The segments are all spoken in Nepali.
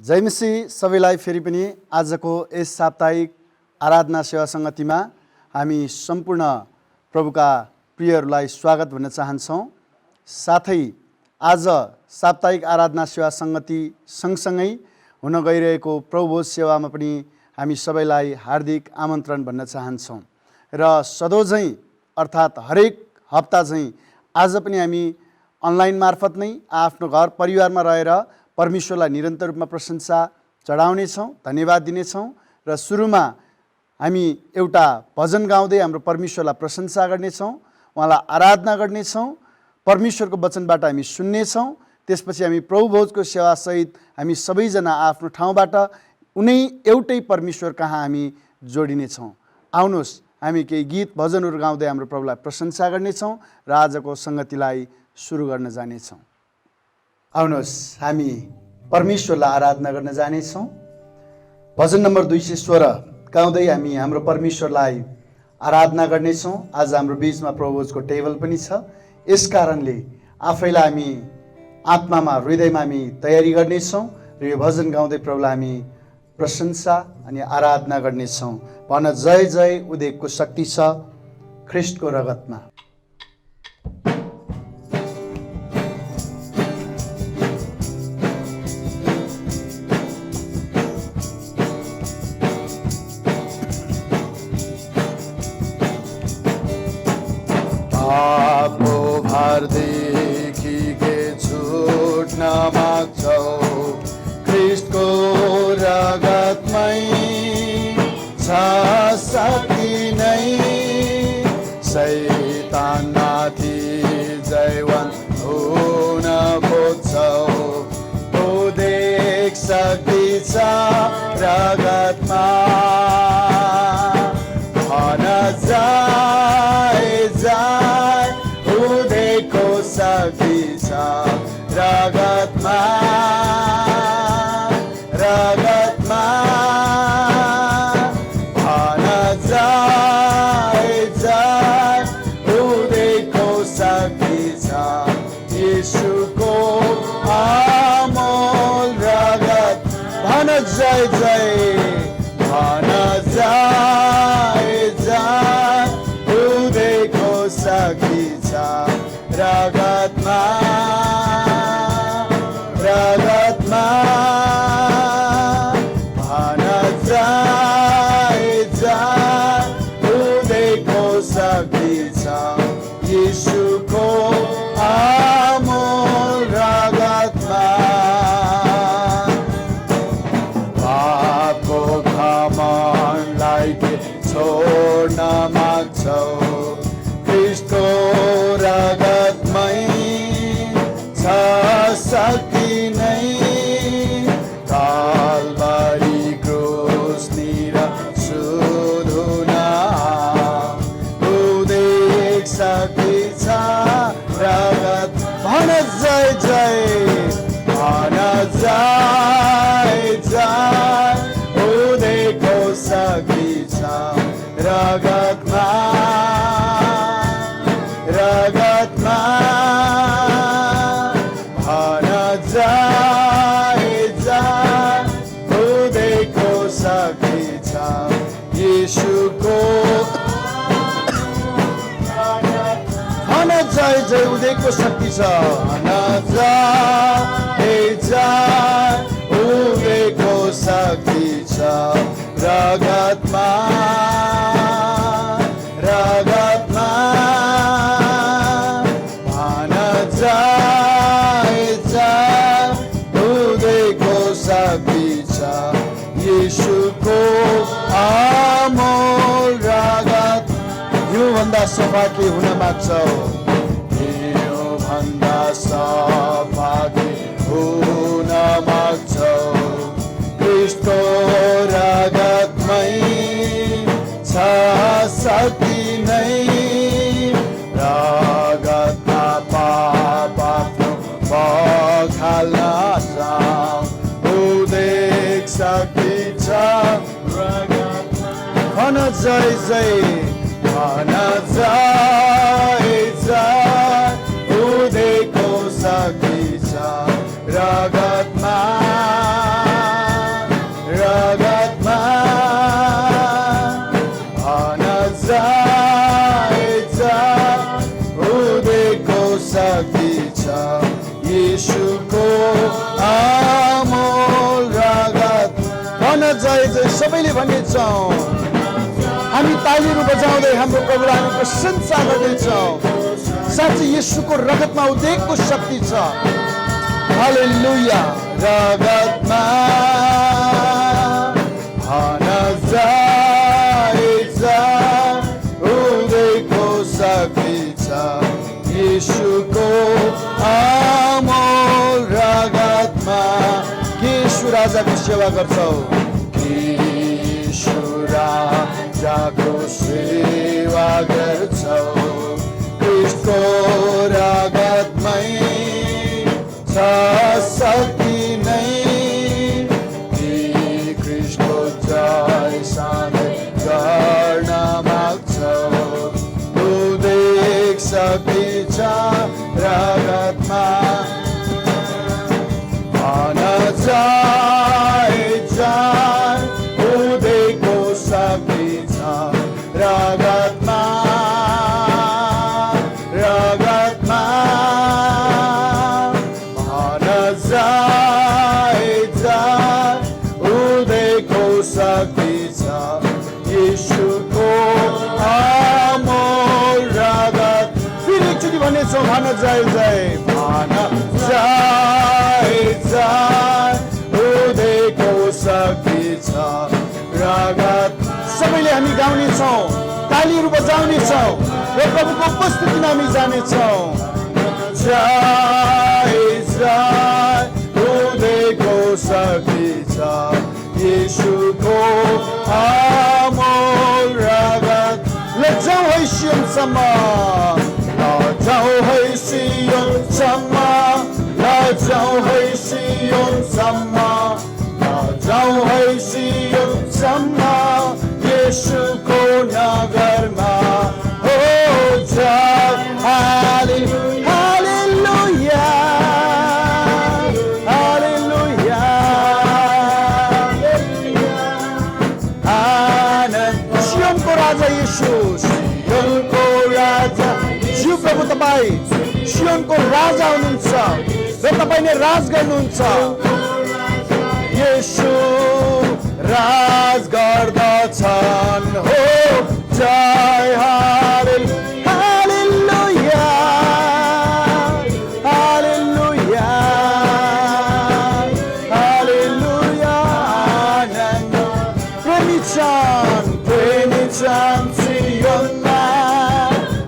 जय मसीह सबैलाई फेरि पनि आजको यस साप्ताहिक आराधना सेवा संगतिमा हामी सम्पूर्ण प्रभुका प्रियहरूलाई स्वागत भन्न चाहन्छौँ। साथै आज साप्ताहिक आराधना सेवा संगति सँगसँगै हुन गइरहेको प्रभुभोज सेवामा पनि हामी सबैलाई हार्दिक आमन्त्रण भन्न चाहन्छौँ। र सधैँझैँ अर्थात् हरेक हप्ता चाहिँ आज पनि हामी अनलाइन मार्फत नै आफ्नो घर परिवारमा रहेर परमेश्वरलाई निरन्तर रूपमा प्रशंसा चढाउनेछौँ, धन्यवाद दिनेछौँ। र सुरुमा हामी एउटा भजन गाउँदै हाम्रो परमेश्वरलाई प्रशंसा गर्नेछौँ, उहाँलाई आराधना गर्नेछौँ, परमेश्वरको वचनबाट हामी सुन्नेछौँ। त्यसपछि हामी प्रभुभोजको सेवासहित हामी सबैजना आफ्नो ठाउँबाट उनै एउटै परमेश्वर कहाँ हामी जोडिनेछौँ। आउनुहोस् हामी केही गीत भजनहरू गाउँदै हाम्रो प्रभुलाई प्रशंसा गर्नेछौँ र आजको सङ्गतिलाई सुरु गर्न जानेछौँ। आउनुहोस् हामी परमेश्वरलाई आराधना गर्न जानेछौँ। भजन नम्बर 216 गाउँदै हामी हाम्रो परमेश्वरलाई आराधना गर्नेछौँ। आज हाम्रो बिचमा प्रभुभोजको टेबल पनि छ, यस कारणले आफैलाई हामी आत्मामा हृदयमा हामी तयारी गर्नेछौँ र यो भजन गाउँदै प्रभुलाई हामी प्रशंसा अनि आराधना गर्नेछौँ। भन जय जय उद्धारको शक्ति छ ख्रीष्टको रगतमा। पापको भारदेखि के छुट्न माग्छौ, ख्रीष्टको रगतमै छ शक्ति नै। शैतानमाथि जयवन्त हुन खोज्छौ, उद्धार शक्ति छ रगतमा। भन जय जय उद्धारको शक्ति छ रगतमा, रगतमा। भन जय जय उद्धारको शक्ति छ येशूको अमोल रगत। भन जय जय, भन जय जय उद्धारको शक्ति छ रगतमा, रगतमा। भन जय जय उद्धारको शक्ति छ येशूको अमोल रगतमा। पापको घमण्डलाई छोड्न माग्छौ, ख्रीष्टको रगतमै छ शक्ति नै। कालबारी क्रुसनिर सुधुन उद्धार शक्ति छ रगत। भन जय जय, भन जय जय उद्धारको शक्ति छ रगतमा, रगतमा। भन जय जय उद्धारको शक्ति छ येशूको। भन जय जय उद्धारको शक्ति छ, भन जय जय उद्धारको शक्ति छ रगतमा, रगतमा। भन जय जय उद्धारको शक्ति छ येशूको अमोल रगत। योभन्दा सफा के हुन माग्छौ, योभन्दा सफा के हुन माग्छौ, ख्रीष्टको रगतमै छ शक्ति नै। रगतमा पाप आफ्नो पखाल्न जाऊ, उद्धार शक्ति छ रगतमा। भन जय जय, भन जय जय उद्धारको शक्ति छ रगतमा। जय जय सबैले भन्नेछौँ। हामी तालीहरू बजाउँदै हाम्रो प्रभुलाई हामी प्रशंसा गर्नेछौँ। साँच्चै येशूको रगतमा उदेकको शक्ति छ। हालेलुया। रगतमा भन जय उदेकको शक्ति छ। येशूको अमोल रगतमा। येशू राजाको सेवा गर्छौ। येशू राजाको सेवा गर्छौ। क्रिस्टको रगतमै छ शक्ति नै। क्रिस्टको जय सधैँ गर्न माग्छौ। उदेक शक्ति छ रगतमा। भन जय जय उदेकको शक्ति छ रगतमा। रगतमा भन जय जय उदेकको शक्ति छ। येशूको अमोल रगत। फेरि एकचोटि भन्नेछौँ, भन जय जय। भन जय जय उदेकको शक्ति छ रगत। सबैले हामी गाउनेछौँ, तालीहरू बजाउनेछौँ र प्रभुको उपस्थितिमा हामी जानेछौँ। जय जय उदेकको शक्ति छ। येशूको अमोल रगत। लजाउँ है सियोनसम्म, लजाउँ है सियोनसम्म, लजाउँ है सियोनसम्म, लजाउँ है सियोनसम्म। येशूको नगरमा हो जय। हालेलुया हालेलुया आनन्द। सियोनको राजा येशू, सियोनको राजा। शिव प्रभु तपाईँ सियोनको राजा हुनुहुन्छ र तपाईँ नै राज गर्नुहुन्छ। येशू राज गर्दछन् हो जय। हालेलुया हालेलुया हालेलुया आनन्द। प्रेमी छन् सियोनमा,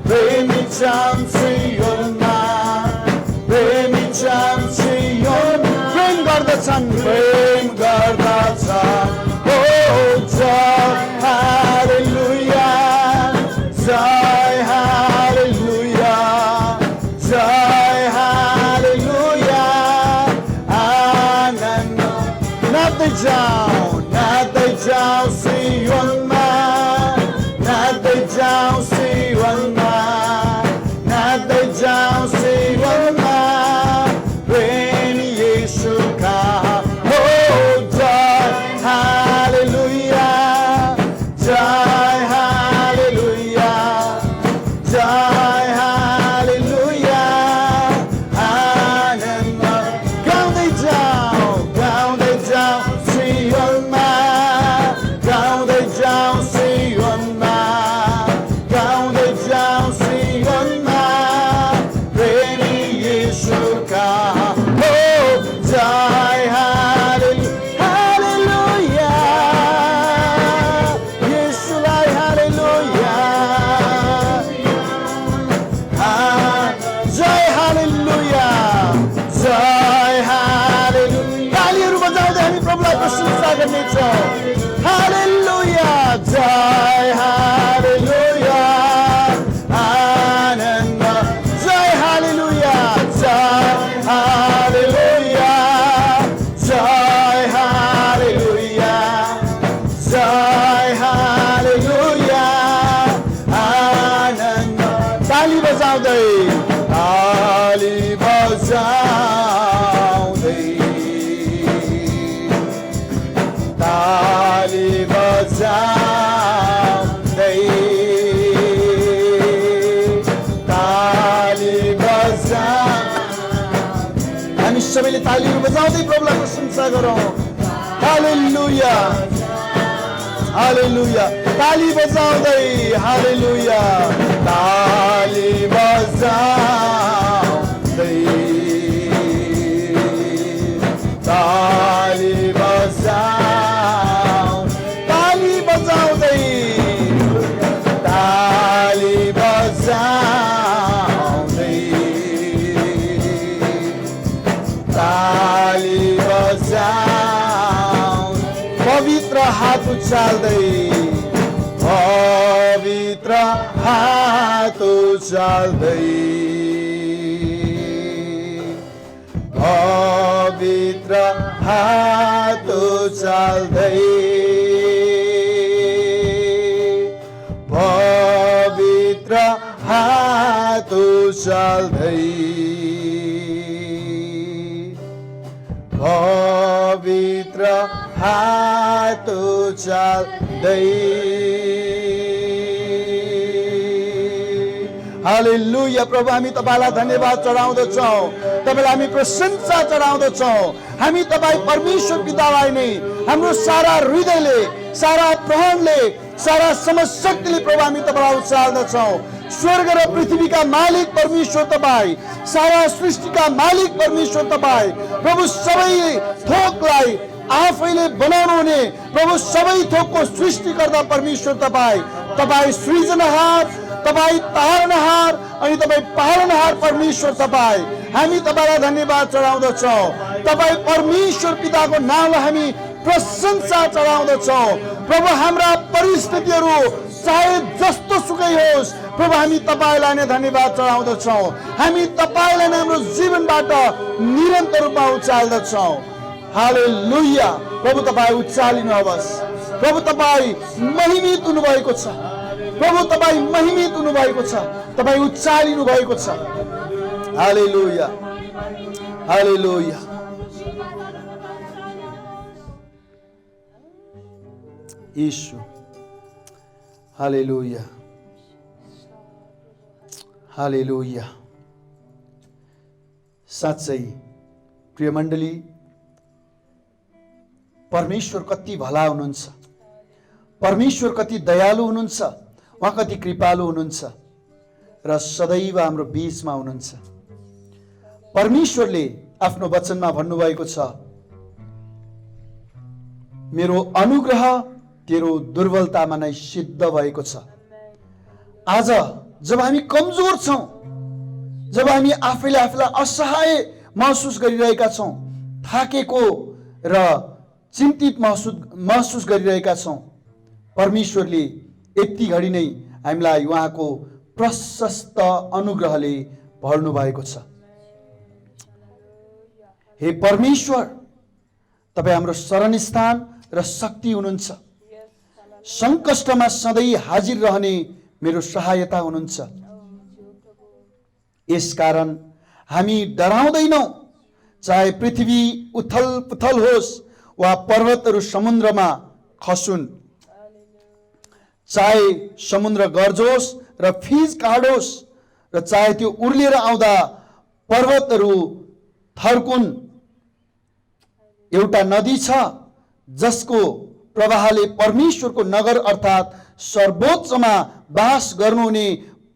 प्रेमी छन् सियोनमा, प्रेमी छन् सियोन। प्रेम गर्दछन्, प्रेम गर्दछन् हो जय। हालेलुया जय हालेलुया जय हालेलुया आनन्द। नाच्दै जाऊ सियोनमा, नाच्दै जाऊ सियोनमा, नाच्दै जाऊ सियोनमा। प्रेम येशूका हो जय। हालेलुया जय हालेलुया जय हालेलुया आनन्द। गाउँदै जाऊ सियोनमा, गाउँदै जाऊ सियोनमा, गाउँदै जाऊ सियोनमा। प्रेमी येशूका हो जय। हालेलुया येशूलाई हालेलुया जय। हालेलुया जय हालेलुया। तालीहरू बजाउँदै हामी प्रभुलाई प्रशंसा गर्नेछौँ। हालेलुया जय हालेलुया आनन्द। जय हालेलुया जय हालेलुया जय हालेलुया जय हालेलुया आनन्द। ताली बजाउँदै, ताली बजाउँदै, ताली बजाउँदै, ताली बजाउँदै। हामी सबैले तालीहरू बजाउँदै प्रभुलाई प्रशंसा गरौँ। हालेलुया हालेलुया ताली बजाउँदै हालेलुया ताली बजाउँदै ताली बजाउँदै ताली बजाउँदै ताली बजाउँदै पवित्र हात उचाल्दै पवित्र हात उचाल्दै पवित्र हात उचाल्दै पवित्र हात उचाल्दै पवित्र हात उचाल्दै हालेलुया प्रभु हामी तपाईलाई धन्यवाद चढाउँदछौँ तपाईलाई हामी प्रशंसा चढाउँदछौँ हामी तपाईँ परमेश्वर पितालाई नै हाम्रो सारा हृदयले सारा प्राणले सारा समशक्तिले प्रभु हामी तपाईलाई उचाल्दछौँ स्वर्ग र पृथ्वीका मालिक परमेश्वर तपाईँ सारा सृष्टिका मालिक परमेश्वर तपाईँ प्रभु सबै थोकलाई आफैले बनाउनु हुने प्रभु सबै थोकको सृष्टिकर्ता परमेश्वर तपाईँ तपाईँ सृजनहार तपाईँ तारनहार अनि तपाईँ पालनहार परमेश्वर तपाईँ हामी तपाईलाई धन्यवाद चढाउँदछौँ तपाईँ परमेश्वर पिताको नामलाई हामी प्रशंसा चढाउँदछौँ प्रभु हाम्रा परिस्थितिहरू चाहे जस्तो सुकै होस् प्रभु हामी तपाईलाई नै धन्यवाद चढाउँदछौँ हामी तपाईलाई नै हाम्रो जीवनबाट निरन्तर रूपमा उचाल्दछौँ हालेलुया प्रभु तपाईँ उचालिनुहोस् प्रभु तपाईँ महिमित हुनुभएको छ प्रभु तपाईँ महिमित हुनुभएको छ तपाईँ उचालिनु भएको छ हालेलुया हालेलुया यीशु हालेलुया हालेलुया साँच्चै प्रिय मण्डली परमेश्वर कति भला हुनुहुन्छ परमेश्वर कति दयालु हुनुहुन्छ उहाँ कति कृपालु हुनुहुन्छ र सदैव हाम्रो बीचमा हुनुहुन्छ परमेश्वरले आफ्नो वचनमा भन्नुभएको छ मेरो अनुग्रह तेरो दुर्बलतामा नै सिद्ध भएको छ आज जब हामी कमजोर छौँ जब हामी आफैले आफूलाई असहाय महसुस गरिरहेका छौँ थाकेको र चिन्तित महसुस गरिरहेका छौँ परमेश्वरले यति घडी नै हामीलाई उहाँको प्रशस्त अनुग्रहले भर्नु भएको छ हे परमेश्वर तपाईँ हाम्रो शरणस्थान र शक्ति हुनुहुन्छ सङ्कष्टमा सधैँ हाजिर रहने मेरो सहायता हुनुहुन्छ यसकारण हामी डराउँदैनौँ चाहे पृथ्वी उथल पुथल होस् वा पर्वतहरू समुद्रमा खसुन् चाहे समुद्र गर्जोस् र फिज काडोस् र चाहे त्यो उर्लिएर आउँदा पर्वतहरू थर्कुन् एउटा नदी छ जसको प्रवाहले परमेश्वरको नगर अर्थात् सर्वोच्चमा वास गर्नुहुने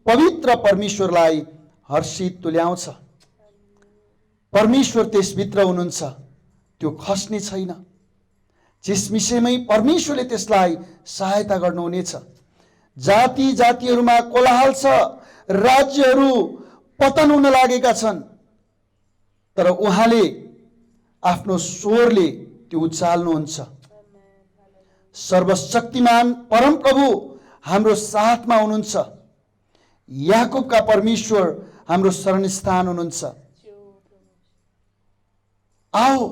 पवित्र परमेश्वरलाई हर्षित तुल्याउँछ परमेश्वर त्यसभित्र हुनुहुन्छ त्यो खस्ने छैन चिसमिसेमै परमेश्वरले त्यसलाई सहायता गर्नुहुनेछ जाति जातिहरूमा कोलाहल छ राज्यहरू पतन हुन लागेका छन् तर उहाँले आफ्नो स्वरले त्यो उचाल्नुहुन्छ सर्वशक्तिमान परमप्रभु हाम्रो साथमा हुनुहुन्छ याकूबका परमेश्वर हाम्रो शरणस्थान हुनुहुन्छ आओ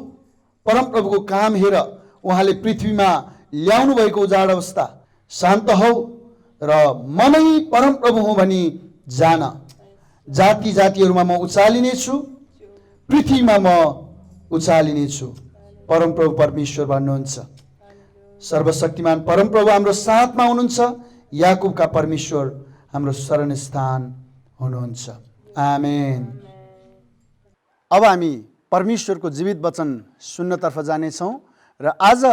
परमप्रभुको काम हेर उहाँले पृथ्वीमा ल्याउनु भएको उजाड अवस्था शान्त हौ र म नै परमप्रभु हुँ भनी जान जाति जातिहरूमा म उचालिनेछु पृथ्वीमा म उचालिनेछु परमप्रभु परमेश्वर भन्नुहुन्छ सर्वशक्तिमान परमप्रभु हाम्रो साथमा हुनुहुन्छ याकूबका परमेश्वर हाम्रो शरणस्थान हुनुहुन्छ आमेन। अब हामी परमेश्वरको जीवित वचन सुन्नतर्फ जानेछौँ र आज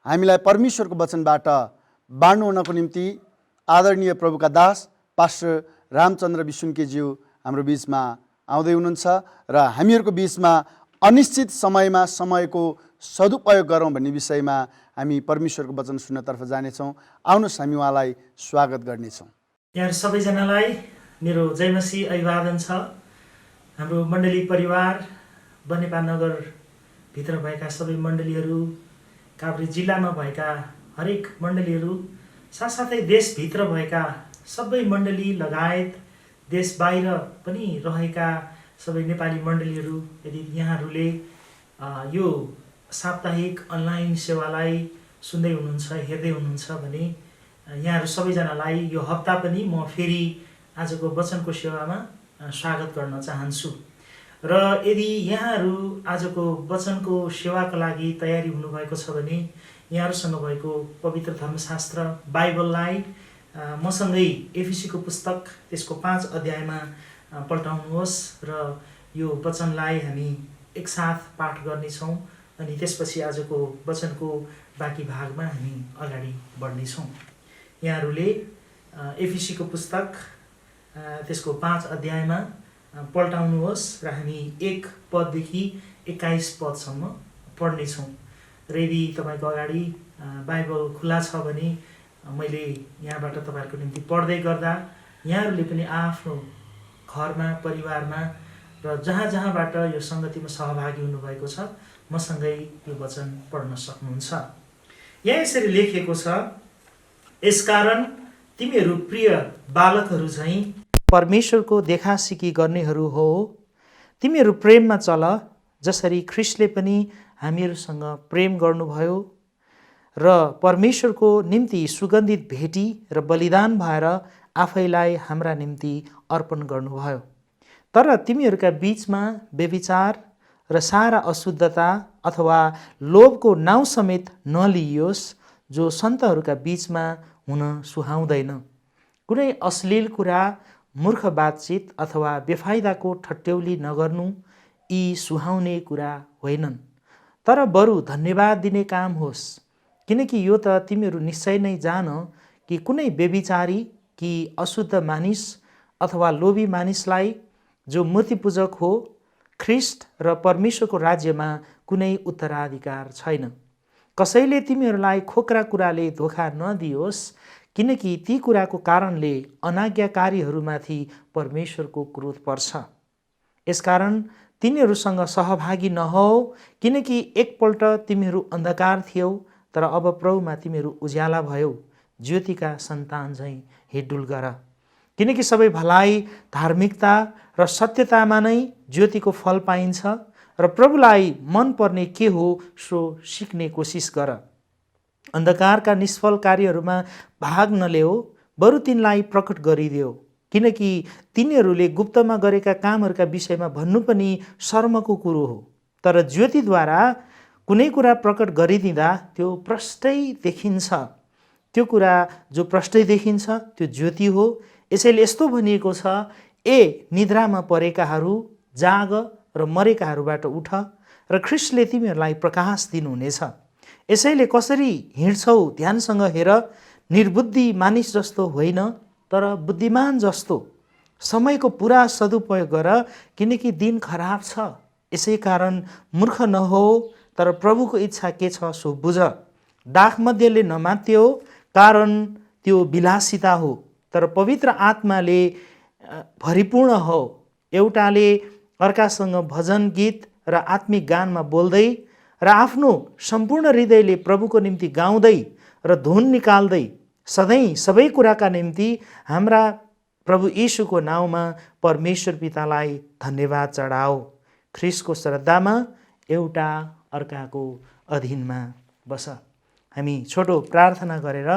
हामीलाई परमेश्वरको वचनबाट बाँड्नु हुनको निम्ति आदरणीय प्रभुका दास पास्टर रामचन्द्र विसुन्केज्यू हाम्रो बिचमा आउँदै हुनुहुन्छ र हामीहरूको बिचमा अनिश्चित समयमा समयको सदुपयोग गरौँ भन्ने विषयमा हामी परमेश्वरको वचन सुन्नतर्फ जानेछौँ। आउनुहोस् हामी उहाँलाई स्वागत गर्नेछौँ। यहाँ सबैजनालाई मेरो जय मसीह अभिवादन छ। हाम्रो मण्डली परिवार बनेपा नगरभित्र भएका सबै मण्डलीहरू, काभ्रे जिल्लामा भएका हरेक मण्डलीहरू, साथसाथै देशभित्र भएका सबै मण्डली लगायत देश बाहिर पनि रहेका सबै नेपाली मण्डलीहरू, यदि यहाँहरूले यो साप्ताहिक अनलाइन सेवालाई सुन्दै हुनुहुन्छ, हेर्दै हुनुहुन्छ भने यहाँहरू सबैजनालाई यो हप्ता पनि म फेरि आजको वचनको सेवामा स्वागत गर्न चाहन्छु। र यदि यहाँहरू आजको वचनको सेवाको लागि तयारी हुनुभएको छ भने यहाँहरूसँग भएको पवित्र धर्मशास्त्र बाइबललाई मसँगै एफिसीको पुस्तक त्यसको 5 अध्यायमा पल्टाउनुहोस् र यो वचनलाई हामी एकसाथ पाठ गर्नेछौँ अनि त्यसपछि आजको वचनको बाँकी भागमा हामी अगाडि बढ्नेछौँ। यहाँहरूले एफिसीको पुस्तक त्यसको 5 अध्यायमा पल्टाउनुहोस् र हामी 1 पददेखि 21 पदसम्म पढ्नेछौँ। र यदि तपाईँको अगाडि बाइबल खुला छ भने मैले यहाँबाट तपाईँहरूको निम्ति पढ्दै गर्दा यहाँहरूले पनि आफ्नो घरमा, परिवारमा र जहाँबाट यो सङ्गतिमा सहभागी हुनुभएको छ मसँगै यो वचन पढ्न सक्नुहुन्छ। यहाँ यसरी लेखिएको छ, यसकारण तिमीहरू प्रिय बालकहरू झैँ परमेश्वरको देखासिकी गर्नेहरू हो। तिमीहरू प्रेममा चल जसरी ख्रिस्टले पनि हामीहरूसँग प्रेम गर्नुभयो र परमेश्वरको निम्ति सुगन्धित भेटी र बलिदान भएर आफैलाई हाम्रा निम्ति अर्पण गर्नुभयो। तर तिमीहरूका बीचमा व्यभिचार र सारा अशुद्धता अथवा लोभको नाउँ समेत नलियोस्, जो सन्तहरूका बीचमा हुन सुहाउँदैन। कुनै अश्लील कुरा, मूर्ख बातचित अथवा बेफाइदाको ठट्यौली नगर्नु यी सुहाउने कुरा होइनन्, तर बरु धन्यवाद दिने काम होस्। किनकि यो त तिमीहरू निश्चय नै जान कि कुनै व्यभिचारी कि अशुद्ध मानिस अथवा लोभी मानिसलाई जो मूर्तिपूजक हो, ख्रिस्ट र परमेश्वरको राज्यमा कुनै उत्तराधिकार छैन। कसैले तिमीहरूलाई खोक्रा कुराले धोखा नदियोस्, किनकि ती कुराको कारणले अनाज्ञाकारीहरूमाथि परमेश्वरको क्रोध पर्छ। यसकारण तिनीहरूसँग सहभागी नहौ, किनकि एकपल्ट तिमीहरू अन्धकार थियौ, तर अब प्रभुमा तिमीहरू उज्याला भयो। ज्योतिका सन्तान झैँ हिँडडुल गर, किनकि सबै भलाइ, धार्मिकता र सत्यतामा नै ज्योतिको फल पाइन्छ र प्रभुलाई मनपर्ने के हो सो सिक्ने कोसिस गर। अन्धकारका निष्फल कार्यहरूमा भाग नलेऊ, बरु तिनलाई प्रकट गरिदेऊ, किनकि तिनीहरूले गुप्तमा गरेका कामहरूका विषयमा भन्नु पनि शर्मको कुरो हो। तर ज्योतिद्वारा कुनै कुरा प्रकट गरिदिँदा त्यो प्रष्टै देखिन्छ। त्यो कुरा जो प्रष्टै देखिन्छ त्यो ज्योति हो। यसैले यस्तो भनिएको छ, ए निद्रामा परेकाहरू जाग र मरेकाहरूबाट उठ र ख्रिस्टले तिमीहरूलाई प्रकाश दिनुहुनेछ। यसैले कसरी हिँड्छौ ध्यानसँग हेर, निर्बुद्धि मानिस जस्तो होइन तर बुद्धिमान जस्तो। समयको पुरा सदुपयोग गर, किनकि दिन खराब छ। यसै कारण मूर्ख नहो, तर प्रभुको इच्छा के छ सो बुझ। दाखमध्यले नमात्यो, कारण त्यो विलासिता हो, तर पवित्र आत्माले भरिपूर्ण हो। एउटाले अर्कासँग भजन गीत र आत्मिक गानमा बोल्दै र आफ्नो सम्पूर्ण हृदयले प्रभुको निम्ति गाउँदै र धुन निकाल्दै सधैँ सबै कुराका निम्ति हाम्रा प्रभु येशूको नाउँमा परमेश्वर पितालाई धन्यवाद चढाओ। ख्रिस्टको श्रद्धामा एउटा अर्काको अधीनमा बस। हामी छोटो प्रार्थना गरेर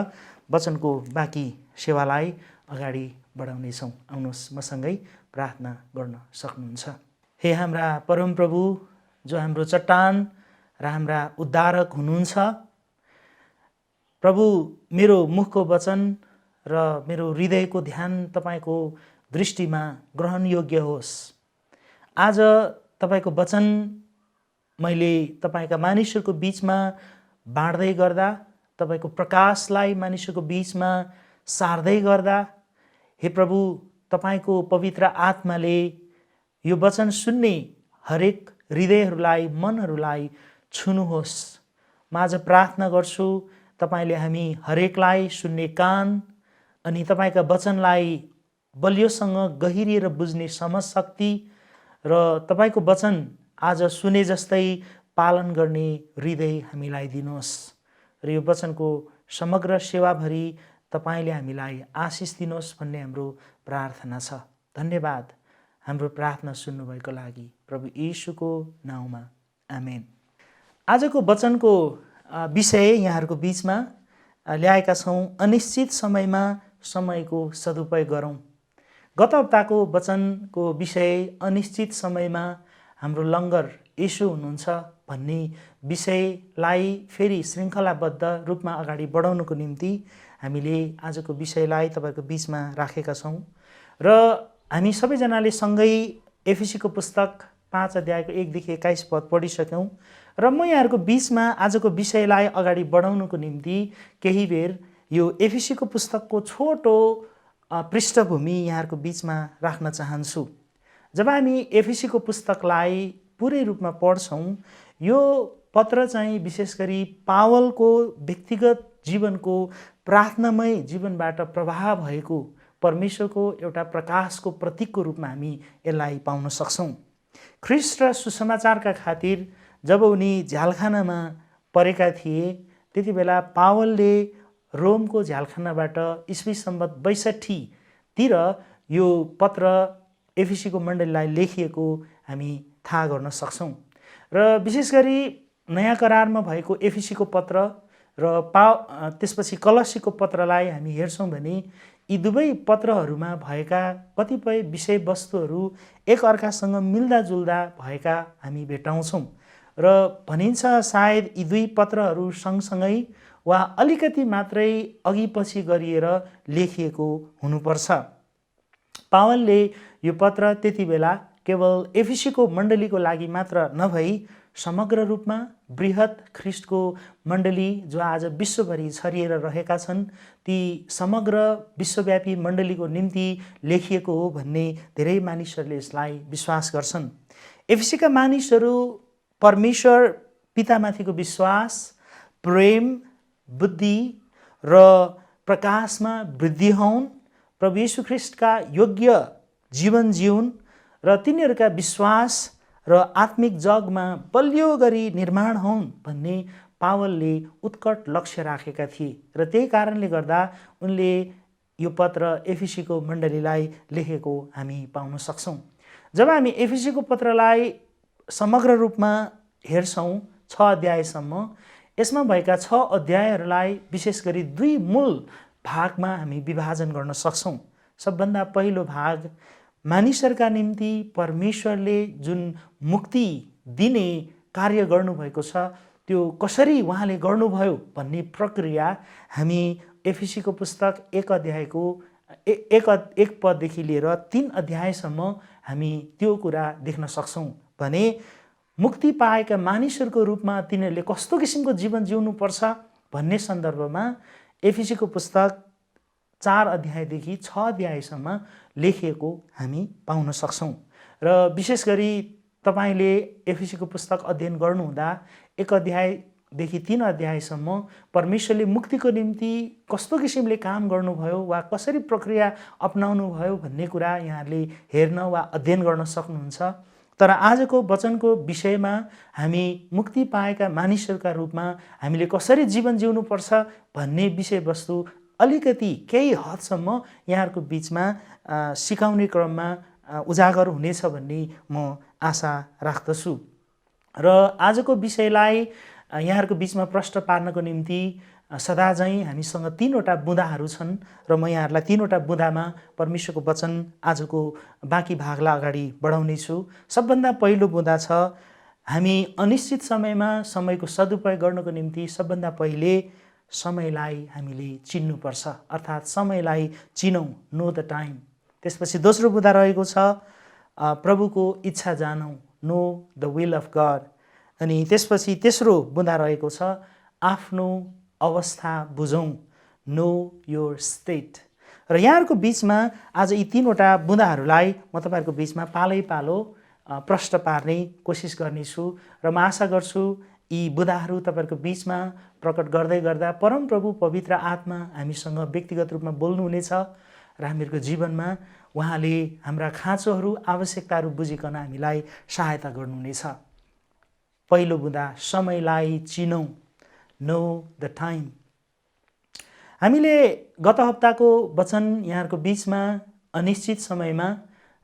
वचनको बाँकी सेवालाई अगाडि बढाउनेछौँ। आउनुहोस् मसँगै प्रार्थना गर्न सक्नुहुन्छ। हे हाम्रा परमप्रभु, जो हाम्रो चट्टान र हाम्रा उद्धारक हुनुहुन्छ, प्रभु मेरो मुखको वचन र मेरो हृदयको ध्यान तपाईँको दृष्टिमा ग्रहणयोग्य होस्। आज तपाईँको वचन मैले तपाईँका मानिसहरूको बिचमा बाँड्दै गर्दा, तपाईँको प्रकाशलाई मानिसहरूको बिचमा सार्दै गर्दा, हे प्रभु तपाईँको पवित्र आत्माले यो वचन सुन्ने हरेक हृदयहरूलाई, मनहरूलाई छुनुहोस्। म आज प्रार्थना गर्छु तपाईँले हामी हरेकलाई सुन्ने कान अनि तपाईँका वचनलाई बलियोसँग गहिरिएर बुझ्ने समझ शक्ति र तपाईँको वचन आज सुने जस्तै पालन गर्ने हृदय हामीलाई दिनुहोस् र यो वचनको समग्र सेवाभरि तपाईँले हामीलाई आशिष दिनुहोस् भन्ने हाम्रो प्रार्थना छ। धन्यवाद हाम्रो प्रार्थना सुन्नुभएको लागि प्रभु येशूको नाउँमा, आमेन। आजको वचनको विषय यहाँहरूको बिचमा ल्याएका छौँ, अनिश्चित समयमा समयको सदुपयोग गरौँ। गत हप्ताको वचनको विषय अनिश्चित समयमा हाम्रो लङ्गर येशू हुनुहुन्छ भन्ने विषयलाई फेरि श्रृङ्खलाबद्ध रूपमा अगाडि बढाउनको निम्ति हामीले आजको विषयलाई तपाईँको बिचमा राखेका छौँ र हामी सबैजनाले सँगै एफिसीको पुस्तक 5 अध्यायको 1 देखि 21 पद पढिसक्यौँ र म यहाँहरूको बिचमा आजको विषयलाई अगाडि बढाउनको निम्ति केही बेर यो एफिसीको पुस्तकको छोटो पृष्ठभूमि यहाँहरूको बिचमा राख्न चाहन्छु। जब हामी एफिसीको पुस्तकलाई पुरै रूपमा पढ्छौँ, यो पत्र चाहिँ विशेष गरी पावलको व्यक्तिगत जीवनको प्रार्थनामय जीवनबाट प्रभाव भएको परमेश्वरको एउटा प्रकाशको प्रतीकको रूपमा हामी यसलाई पाउन सक्छौँ। ख्रीष्ट र सुसमाचारका खातिर जब उनी झ्यालखानामा परेका थिए, त्यति बेला पावलले रोमको झ्यालखानाबाट ईस्वी सम्वत 62 तिर यो पत्र एफिसीको मण्डलीलाई लेखिएको हामी थाहा गर्न सक्छौँ र विशेष गरी नयाँ करारमा भएको एफिसीको पत्र र त्यसपछि कलसीको पत्रलाई हामी हेर्छौँ भने यी दुवै पत्रहरूमा भएका कतिपय विषयवस्तुहरू एकअर्कासँग मिल्दाजुल्दा भएका हामी भेटाउँछौँ र भनिन्छ सायद यी दुई पत्रहरू सँगसँगै वा अलिकति मात्रै अघिपछि गरिएर लेखिएको हुनुपर्छ। पावलले यो पत्र त्यति बेला केवल एफिसीको मण्डलीको लागि मात्र नभई समग्र रूपमा बृहत ख्रीष्टको मण्डली जो आज विश्वभरि छरिएर रहेका छन्, ती समग्र विश्वव्यापी मण्डलीको निम्ति लेखिएको हो भन्ने धेरै मानिसहरूले यसलाई विश्वास गर्छन्। एफिसीका मानिसहरू परमेश्वर पितामाथिको विश्वास, प्रेम, बुद्धि र प्रकाशमा वृद्धि हुन्, प्रभु येशू ख्रीष्टका योग्य जीवन जिउन् र तिनीहरूका विश्वास र आत्मिक जगमा बलियो गरी निर्माण हुन् भन्ने पावलले उत्कट लक्ष्य राखेका थिए र त्यही कारणले गर्दा उनले यो पत्र एफिसीको मण्डलीलाई लेखेको हामी पाउन सक्छौँ। जब हामी एफिसीको पत्रलाई समग्र रूपमा हेर्छौँ 6 अध्यायसम्म, यसमा भएका 6 अध्यायहरूलाई विशेष गरी 2 मूल भागमा हामी विभाजन गर्न सक्छौँ। सबभन्दा पहिलो भाग मानिसहरूका निम्ति परमेश्वरले जुन मुक्ति दिने कार्य गर्नुभएको छ त्यो कसरी उहाँले गर्नुभयो भन्ने प्रक्रिया हामी एफिसीको पुस्तक 1 अध्यायको 1 पददेखि लिएर 3 अध्यायसम्म हामी त्यो कुरा देख्न सक्छौँ। भने मुक्ति पाएका मानिसहरूको रूपमा तिनीहरूले कस्तो किसिमको जीवन जिउनुपर्छ भन्ने सन्दर्भमा एफिसीको पुस्तक 4 अध्यायदेखि 6 अध्यायसम्म लेखिएको हामी पाउन सक्छौँ र विशेष गरी तपाईँले एफिसीको पुस्तक अध्ययन गर्नुहुँदा 1 अध्यायदेखि 3 अध्यायसम्म परमेश्वरले मुक्तिको निम्ति कस्तो किसिमले काम गर्नुभयो वा कसरी प्रक्रिया अपनाउनु भयो भन्ने कुरा यहाँहरूले हेर्न वा अध्ययन गर्न सक्नुहुन्छ। तर आजको वचनको विषयमा हामी मुक्ति पाएका मानिसहरूका रूपमा हामीले कसरी जीवन जिउनुपर्छ भन्ने विषयवस्तु अलिकति केही हदसम्म यहाँहरूको बिचमा सिकाउने क्रममा उजागर हुनेछ भन्ने म आशा राख्दछु र आजको विषयलाई यहाँहरूको बिचमा प्रश्न पार्नको निम्ति सदाझैँ हामीसँग 3वटा बुँदाहरू छन् र म यहाँहरूलाई 3वटा बुँदामा परमेश्वरको वचन आजको बाँकी भागलाई अगाडि बढाउने छु। सबभन्दा पहिलो बुँदा छ, हामी अनिश्चित समयमा समयको सदुपयोग गर्नको निम्ति सबभन्दा पहिले समयलाई हामीले चिन्नुपर्छ, अर्थात् समयलाई चिनौँ, नो द टाइम। त्यसपछि दोस्रो बुँदा रहेको छ, प्रभुको इच्छा जानौँ, know the will of God. अनि त्यसपछि तेस्रो बुँदा रहेको छ आफ्नो अवस्था बुझौँ, नो योर स्टेट। र यहाँहरूको बिचमा आज यी तीनवटा बुँदाहरूलाई म तपाईँहरूको बिचमा पालै पालो प्रश्न पार्ने कोसिस गर्नेछु र म आशा गर्छु यी बुँदाहरू तपाईँहरूको बिचमा प्रकट गर्दै गर्दा परमप्रभु पवित्र आत्मा हामीसँग व्यक्तिगत रूपमा बोल्नुहुनेछ र हामीहरूको जीवनमा उहाँले हाम्रा खाँचोहरू आवश्यकताहरू बुझिकन हामीलाई सहायता गर्नुहुनेछ। पहिलो बुँदा समयलाई चिनौँ, नो द टाइम। हामीले गत हप्ताको वचन यहाँहरूको बिचमा अनिश्चित समयमा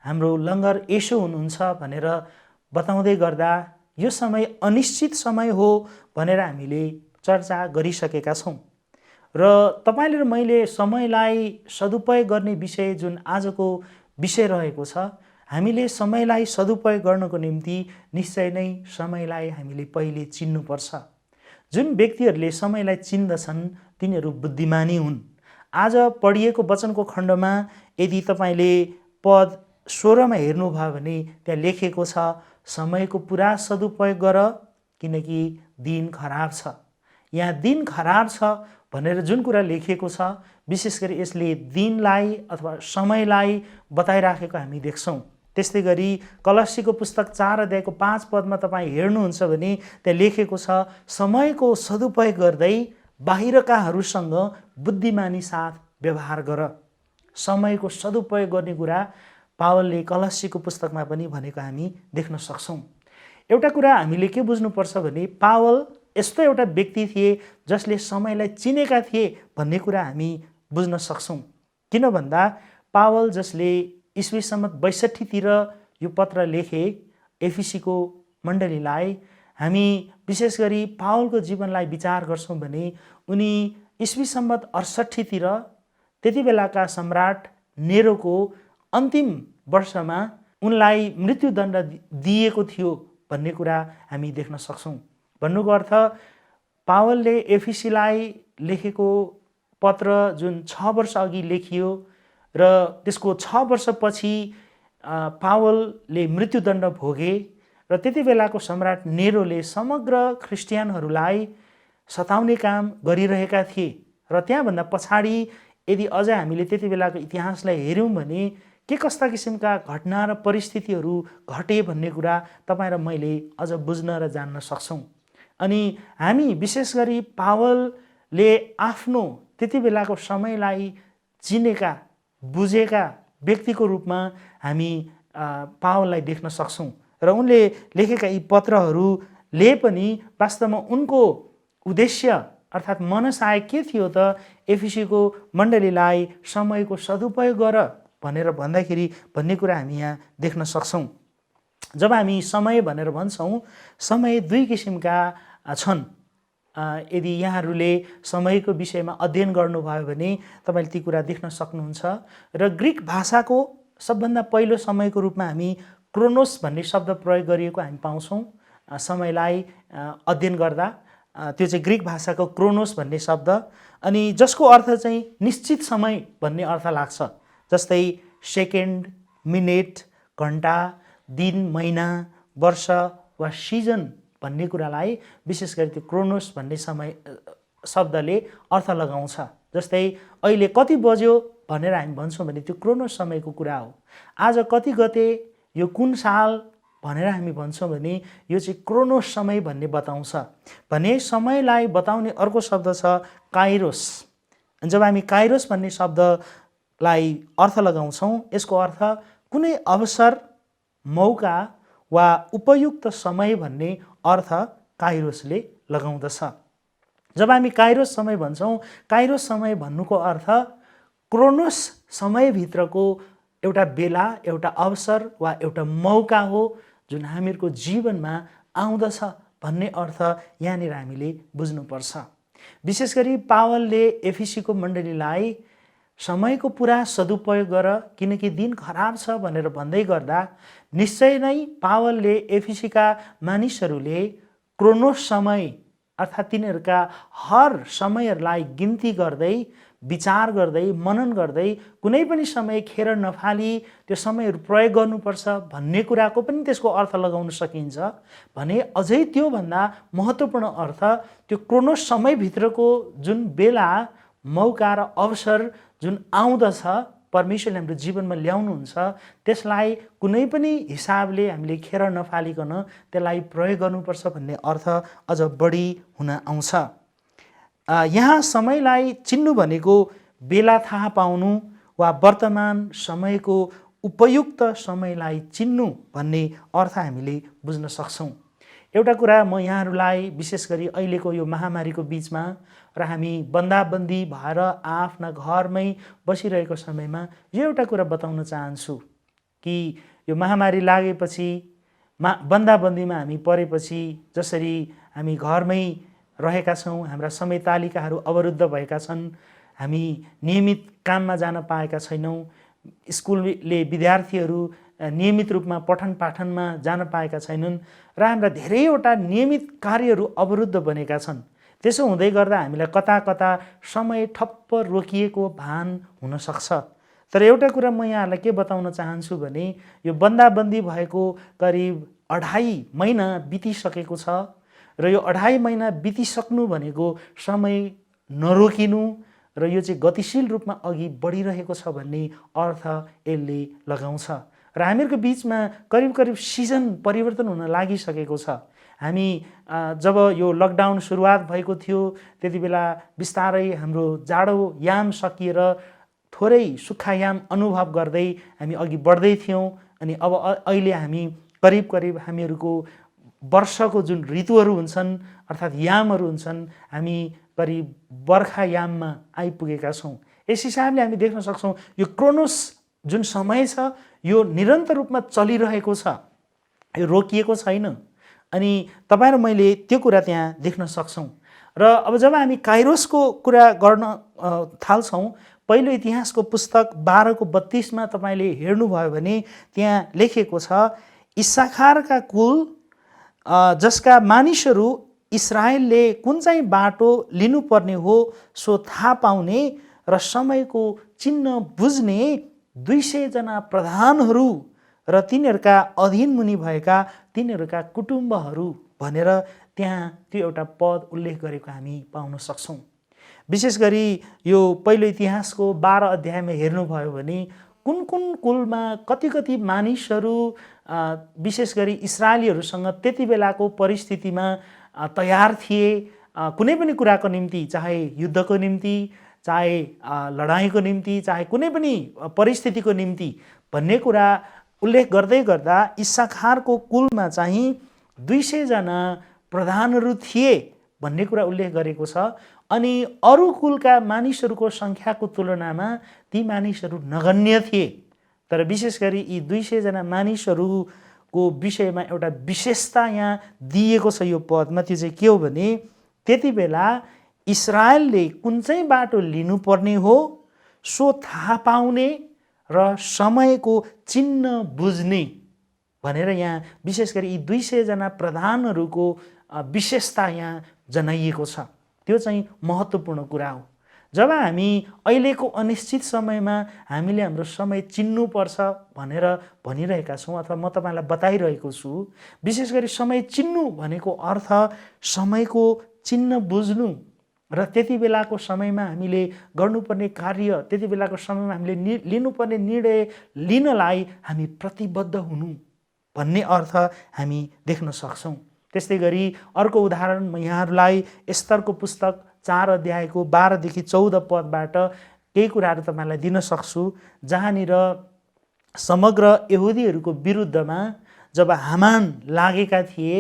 हाम्रो लङ्गर यसो हुनुहुन्छ भनेर बताउँदै गर्दा यो समय अनिश्चित समय हो भनेर हामीले चर्चा गरिसकेका छौँ र तपाईँले र मैले समयलाई सदुपयोग गर्ने विषय जुन आजको विषय रहेको छ, हामीले समयलाई सदुपयोग गर्नको निम्ति निश्चय नै समयलाई हामीले पहिले चिन्नुपर्छ। जुन व्यक्तिहरूले समयलाई चिन्दछन् तिनीहरू बुद्धिमानी हुन्। आज पढिएको वचनको खण्डमा यदि तपाईँले पद 16 मा हेर्नुभयो भने त्यहाँ लेखेको छ समयको पुरा सदुपयोग गर किनकि दिन खराब छ। यहाँ दिन खराब छ भनेर जुन कुरा लेखिएको छ विशेष गरी यसले दिनलाई अथवा समयलाई बताइराखेको हामी देख्छौँ। त्यस्तै गरी कलस्सीको पुस्तक 4 अध्यायको 5 पदमा तपाईँ हेर्नुहुन्छ भने त्यहाँ लेखेको छ समयको सदुपयोग गर्दै बाहिरकाहरूसँग बुद्धिमानी साथ व्यवहार गर। समयको सदुपयोग गर्ने कुरा पावलले कलस्सीको पुस्तकमा पनि भनेको हामी देख्न सक्छौँ। एउटा कुरा हामीले के बुझ्नुपर्छ भने पावल यस्तो एउटा व्यक्ति थिए जसले समयलाई चिनेका थिए भन्ने कुरा हामी बुझ्न सक्छौँ। किन भन्दा पावल जसले ईस्वी सम्मत 62 तिर यो पत्र लेखे एफिसीको मण्डलीलाई, हामी विशेष गरी पावलको जीवनलाई विचार गर्छौँ भने उनी ईस्वी सम्मत 68 तिर त्यति बेलाका सम्राट नेरोको अन्तिम वर्षमा उनलाई मृत्युदण्ड दिएको थियो भन्ने कुरा हामी देख्न सक्छौँ। भन्नुको अर्थ पावलले एफिसीलाई लेखेको पत्र जुन 6 वर्ष अघि लेखियो र त्यसको 6 वर्षपछि पावलले मृत्युदण्ड भोगे र त्यति बेलाको सम्राट नेरोले समग्र ख्रिस्टियनहरूलाई सताउने काम गरिरहेका थिए र त्यहाँभन्दा पछाडि यदि अझ हामीले त्यति बेलाको इतिहासलाई हेऱ्यौँ भने के कस्ता किसिमका घटना र परिस्थितिहरू घटे भन्ने कुरा तपाईँ र मैले अझ बुझ्न र जान्न सक्छौँ। अनि हामी विशेष गरी पावलले आफ्नो त्यति बेलाको समयलाई चिनेका बुझेका व्यक्तिको रूपमा हामी पावललाई देख्न सक्छौँ र उनले लेखेका यी पत्रहरूले पनि वास्तवमा उनको उद्देश्य अर्थात् मनसाय के थियो त एफिसीको मण्डलीलाई समयको सदुपयोग गर भनेर भन्दाखेरि भन्ने कुरा हामी यहाँ देख्न सक्छौँ। जब हामी समय भनेर भन्छौँ, समय दुई किसिमका छन्। यदि यहाँहरूले समयको विषयमा अध्ययन गर्नुभयो भने तपाईँले ती कुरा देख्न सक्नुहुन्छ र ग्रिक भाषाको सबभन्दा पहिलो समयको रूपमा हामी क्रोनोस भन्ने शब्द प्रयोग गरिएको हामी पाउँछौँ। समयलाई अध्ययन गर्दा त्यो चाहिँ ग्रिक भाषाको क्रोनोस भन्ने शब्द, अनि जसको अर्थ चाहिँ निश्चित समय भन्ने अर्थ लाग्छ। जस्तै सेकेन्ड, मिनेट, घन्टा, दिन, महिना, वर्ष वा सिजन भन्ने कुरालाई विशेष गरी त्यो क्रोनोस भन्ने समय शब्दले अर्थ लगाउँछ। जस्तै अहिले कति बज्यो भनेर हामी भन्छौँ भने त्यो क्रोनोस समयको कुरा हो। आज कति गते, यो कुन साल भनेर हामी भन्छौँ भने यो चाहिँ क्रोनोस समय भन्ने बताउँछ। भने समयलाई बताउने अर्को शब्द छ काइरोस। जब हामी काइरोस भन्ने शब्दलाई अर्थ लगाउँछौँ, यसको अर्थ कुनै अवसर, मौका वा उपयुक्त समय भन्ने अर्थ काइरोसले लगाउँदछ। जब हामी काइरोस समय भन्छौँ, काइरोस समय भन्नुको अर्थ क्रोनोस समयभित्रको एउटा बेला, एउटा अवसर वा एउटा मौका हो जुन हामीहरूको जीवनमा आउँदछ भन्ने अर्थ यहाँनिर हामीले बुझ्नुपर्छ। विशेष गरी पावलले एफिसीको मण्डलीलाई समयको पुरा सदुपयोग गर किनकि दिन खराब छ भनेर भन्दै गर्दा निश्चय नै पावलले एफिसीका मानिसहरूले क्रोनोस समय अर्थात् तिनीहरूका हर समयहरूलाई गिन्ती गर्दै विचार गर्दै मनन गर्दै कुनै पनि समय खेर नफाली त्यो समयहरू प्रयोग गर्नुपर्छ भन्ने कुराको पनि त्यसको अर्थ लगाउन सकिन्छ भने अझै त्योभन्दा महत्त्वपूर्ण अर्थ त्यो क्रोनोस समयभित्रको जुन बेला मौका र अवसर जुन आउँदछ परमेश्वरले हाम्रो जीवनमा ल्याउनुहुन्छ त्यसलाई कुनै पनि हिसाबले हामीले खेर नफालिकन त्यसलाई प्रयोग गर्नुपर्छ भन्ने अर्थ अझ बढी हुन आउँछ। यहाँ समयलाई चिन्नु भनेको बेला थाहा पाउनु वा वर्तमान समयको उपयुक्त समयलाई चिन्नु भन्ने अर्थ हामीले बुझ्न सक्छौँ। एउटा कुरा म यहाँहरूलाई विशेष गरी अहिलेको यो महामारीको बिचमा र हामी बन्दाबन्दी भएर आफ्ना घरमै बसिरहेको समयमा यो एउटा कुरा बताउन चाहन्छु कि यो महामारी लागेपछि बन्दाबन्दीमा हामी परेपछि जसरी हामी घरमै रहेका छौँ, हाम्रा समय तालिकाहरू अवरुद्ध भएका छन्, हामी नियमित काममा जान पाएका छैनौँ, स्कुलले विद्यार्थीहरू नियमित रूपमा पठन पाठनमा जान पाएका छैनन् र हाम्रा धेरैवटा नियमित कार्यहरू अवरुद्ध बनेका छन्। त्यसो हुँदै गर्दा हामीलाई कता कता समय ठप्प रोकिएको भान हुनसक्छ। तर एउटा कुरा म यहाँहरूलाई के बताउन चाहन्छु भने यो बन्दाबन्दी भएको करिब 2.5 महिना बितिसकेको छ र यो 2.5 महिना बितिसक्नु भनेको समय नरोकिनु र यो चाहिँ गतिशील रूपमा अघि बढिरहेको छ भन्ने अर्थ यसले लगाउँछ र हामीहरूको बिचमा करिब करिब सिजन परिवर्तन हुन लागिसकेको छ। हामी जब यो लकडाउन सुरुवात भएको थियो त्यति बेला बिस्तारै हाम्रो जाडो याम सकिएर थोरै सुक्खा याम अनुभव गर्दै हामी अघि बढ्दै थियौँ अनि अब अहिले हामी करिब करिब हामीहरूको वर्षको जुन ऋतुहरू हुन्छन् अर्थात् यामहरू हुन्छन् हामी करिब बर्खा याममा आइपुगेका छौँ। यस हिसाबले हामी देख्न सक्छौँ यो क्रोनोस जुन समय छ यो निरन्तर रूपमा चलिरहेको छ, यो रोकिएको छैन अनि तपाईँ र मैले त्यो कुरा त्यहाँ देख्न सक्छौँ। र अब जब हामी काइरोसको कुरा गर्न थाल्छौँ पहिलो इतिहासको पुस्तक 12:32 तपाईँले हेर्नुभयो भने त्यहाँ लेखेको छ इस्साखारका कुल जसका मानिसहरू इस्राएलले कुन चाहिँ बाटो लिनुपर्ने हो सो थाहा पाउने र समयको चिन्ह बुझ्ने 200 जना प्रधानहरू र तिनीहरूका अधीन मुनि भएका तिनीहरूका कुटुम्बहरू भनेर त्यहाँ त्यो एउटा पद उल्लेख गरेको हामी पाउन सक्छौँ। विशेष गरी यो पहिलो इतिहासको 12 अध्यायमा हेर्नुभयो भने कुन कुन कुलमा कति कति मानिसहरू विशेष गरी इस्राएलीहरूसँग त्यति बेलाको परिस्थितिमा तयार थिए कुनै पनि कुराको निम्ति, चाहे युद्धको निम्ति, चाहे लडाइँको निम्ति, चाहे कुनै पनि परिस्थितिको निम्ति भन्ने कुरा उल्लेख गर्दै गर्दा इस्साखारको कुलमा चाहिँ 200 जना प्रधानहरू थिए भन्ने कुरा उल्लेख गरेको छ अनि अरू कुलका मानिसहरूको सङ्ख्याको तुलनामा ती मानिसहरू नगण्य थिए। तर विशेष गरी यी 200 जना मानिसहरूको विषयमा एउटा विशेषता यहाँ दिएको छ यो पदमा, त्यो चाहिँ के हो भने त्यति बेला इस्राएलले कुन चाहिँ बाटो लिनुपर्ने हो सो थाहा पाउने र समयको चिन्ह बुझ्ने भनेर यहाँ विशेष गरी यी 200 जना प्रधानहरूको विशेषता यहाँ जनाइएको छ। त्यो चाहिँ महत्त्वपूर्ण कुरा हो। जब हामी अहिलेको अनिश्चित समयमा हामीले हाम्रो समय चिन्नुपर्छ भनेर भनिरहेका छौँ अथवा म तपाईँलाई बताइरहेको छु, विशेष गरी समय चिन्नु भनेको अर्थ समयको चिन्ह बुझ्नु र त्यति बेलाको समयमा हामीले गर्नुपर्ने कार्य, त्यति बेलाको समयमा हामीले लिनुपर्ने निर्णय लिनलाई हामी प्रतिबद्ध हुनु भन्ने अर्थ हामी देख्न सक्छौँ। त्यस्तै गरी अर्को उदाहरण म यहाँहरूलाई एस्तरको पुस्तक 4 अध्यायको 12देखि 14 पदबाट केही कुराहरू तपाईँलाई दिन सक्छु, जहाँनिर समग्र यहुदीहरूको विरुद्धमा जब हामान लागेका थिए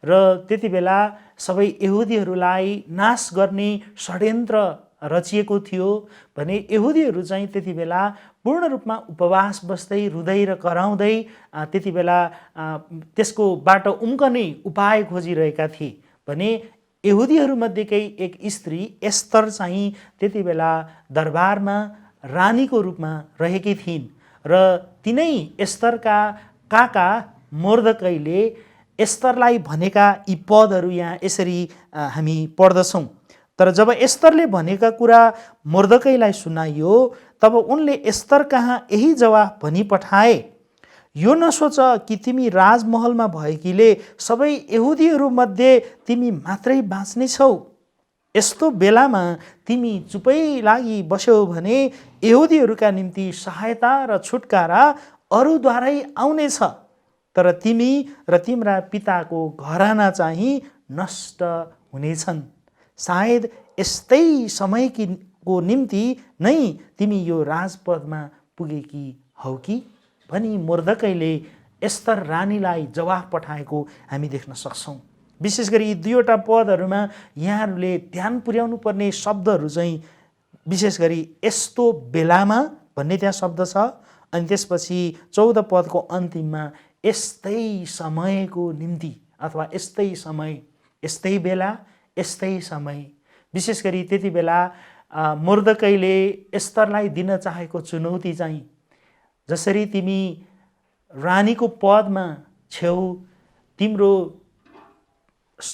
र त्यति बेला सबै यहुदीहरूलाई नाश गर्ने षड्यन्त्र रचिएको थियो भने यहुदीहरू चाहिँ त्यति बेला पूर्ण रूपमा उपवास बस्दै रुँदै र कराउँदै त्यति बेला त्यसको बाटो उम्कने उपाय खोजिरहेका थिए भने यहुदीहरूमध्येकै एक स्त्री एस्तर चाहिँ त्यति बेला दरबारमा रानीको रूपमा रहेकी थिइन् र तिनै एस्तरका काका मोर्दकैले एस्तरलाई भनेका यी पदहरू यहाँ यसरी हामी पढ्दछौँ। तर जब एस्तरले भनेका कुरा मोर्दकैलाई सुनाइयो तब उनले एस्तर कहाँ यही जवाफ भनी पठाए, यो नसोच कि तिमी राजमहलमा भएकीले सबै यहुदीहरूमध्ये तिमी मात्रै बाँच्नेछौ। यस्तो बेलामा तिमी चुपै लागि बस्यौ भने यहुदीहरूका निम्ति सहायता र छुटकारा अरूद्वारै आउनेछ, तर तिमी र तिम्रा पिताको घराना चाहिँ नष्ट हुनेछन्। सायद यस्तै समयको निम्ति नै तिमी यो राजपदमा पुगेकी हौ कि भनी मोर्दकैले एस्तर रानीलाई जवाफ पठाएको हामी देख्न सक्छौँ। विशेष गरी यी दुईवटा पदहरूमा यहाँहरूले ध्यान पुर्याउनु पर्ने शब्दहरू चाहिँ विशेष गरी यस्तो बेलामा भन्ने त्यहाँ शब्द छ, अनि त्यसपछि 14 पदको अन्तिममा यस्तै समयको निम्ति अथवा यस्तै समय, यस्तै बेला, यस्तै समय। विशेष गरी त्यति बेला मोर्दकैले एस्तरलाई दिन चाहेको चुनौती चाहिँ जसरी तिमी रानीको पदमा छेउ, तिम्रो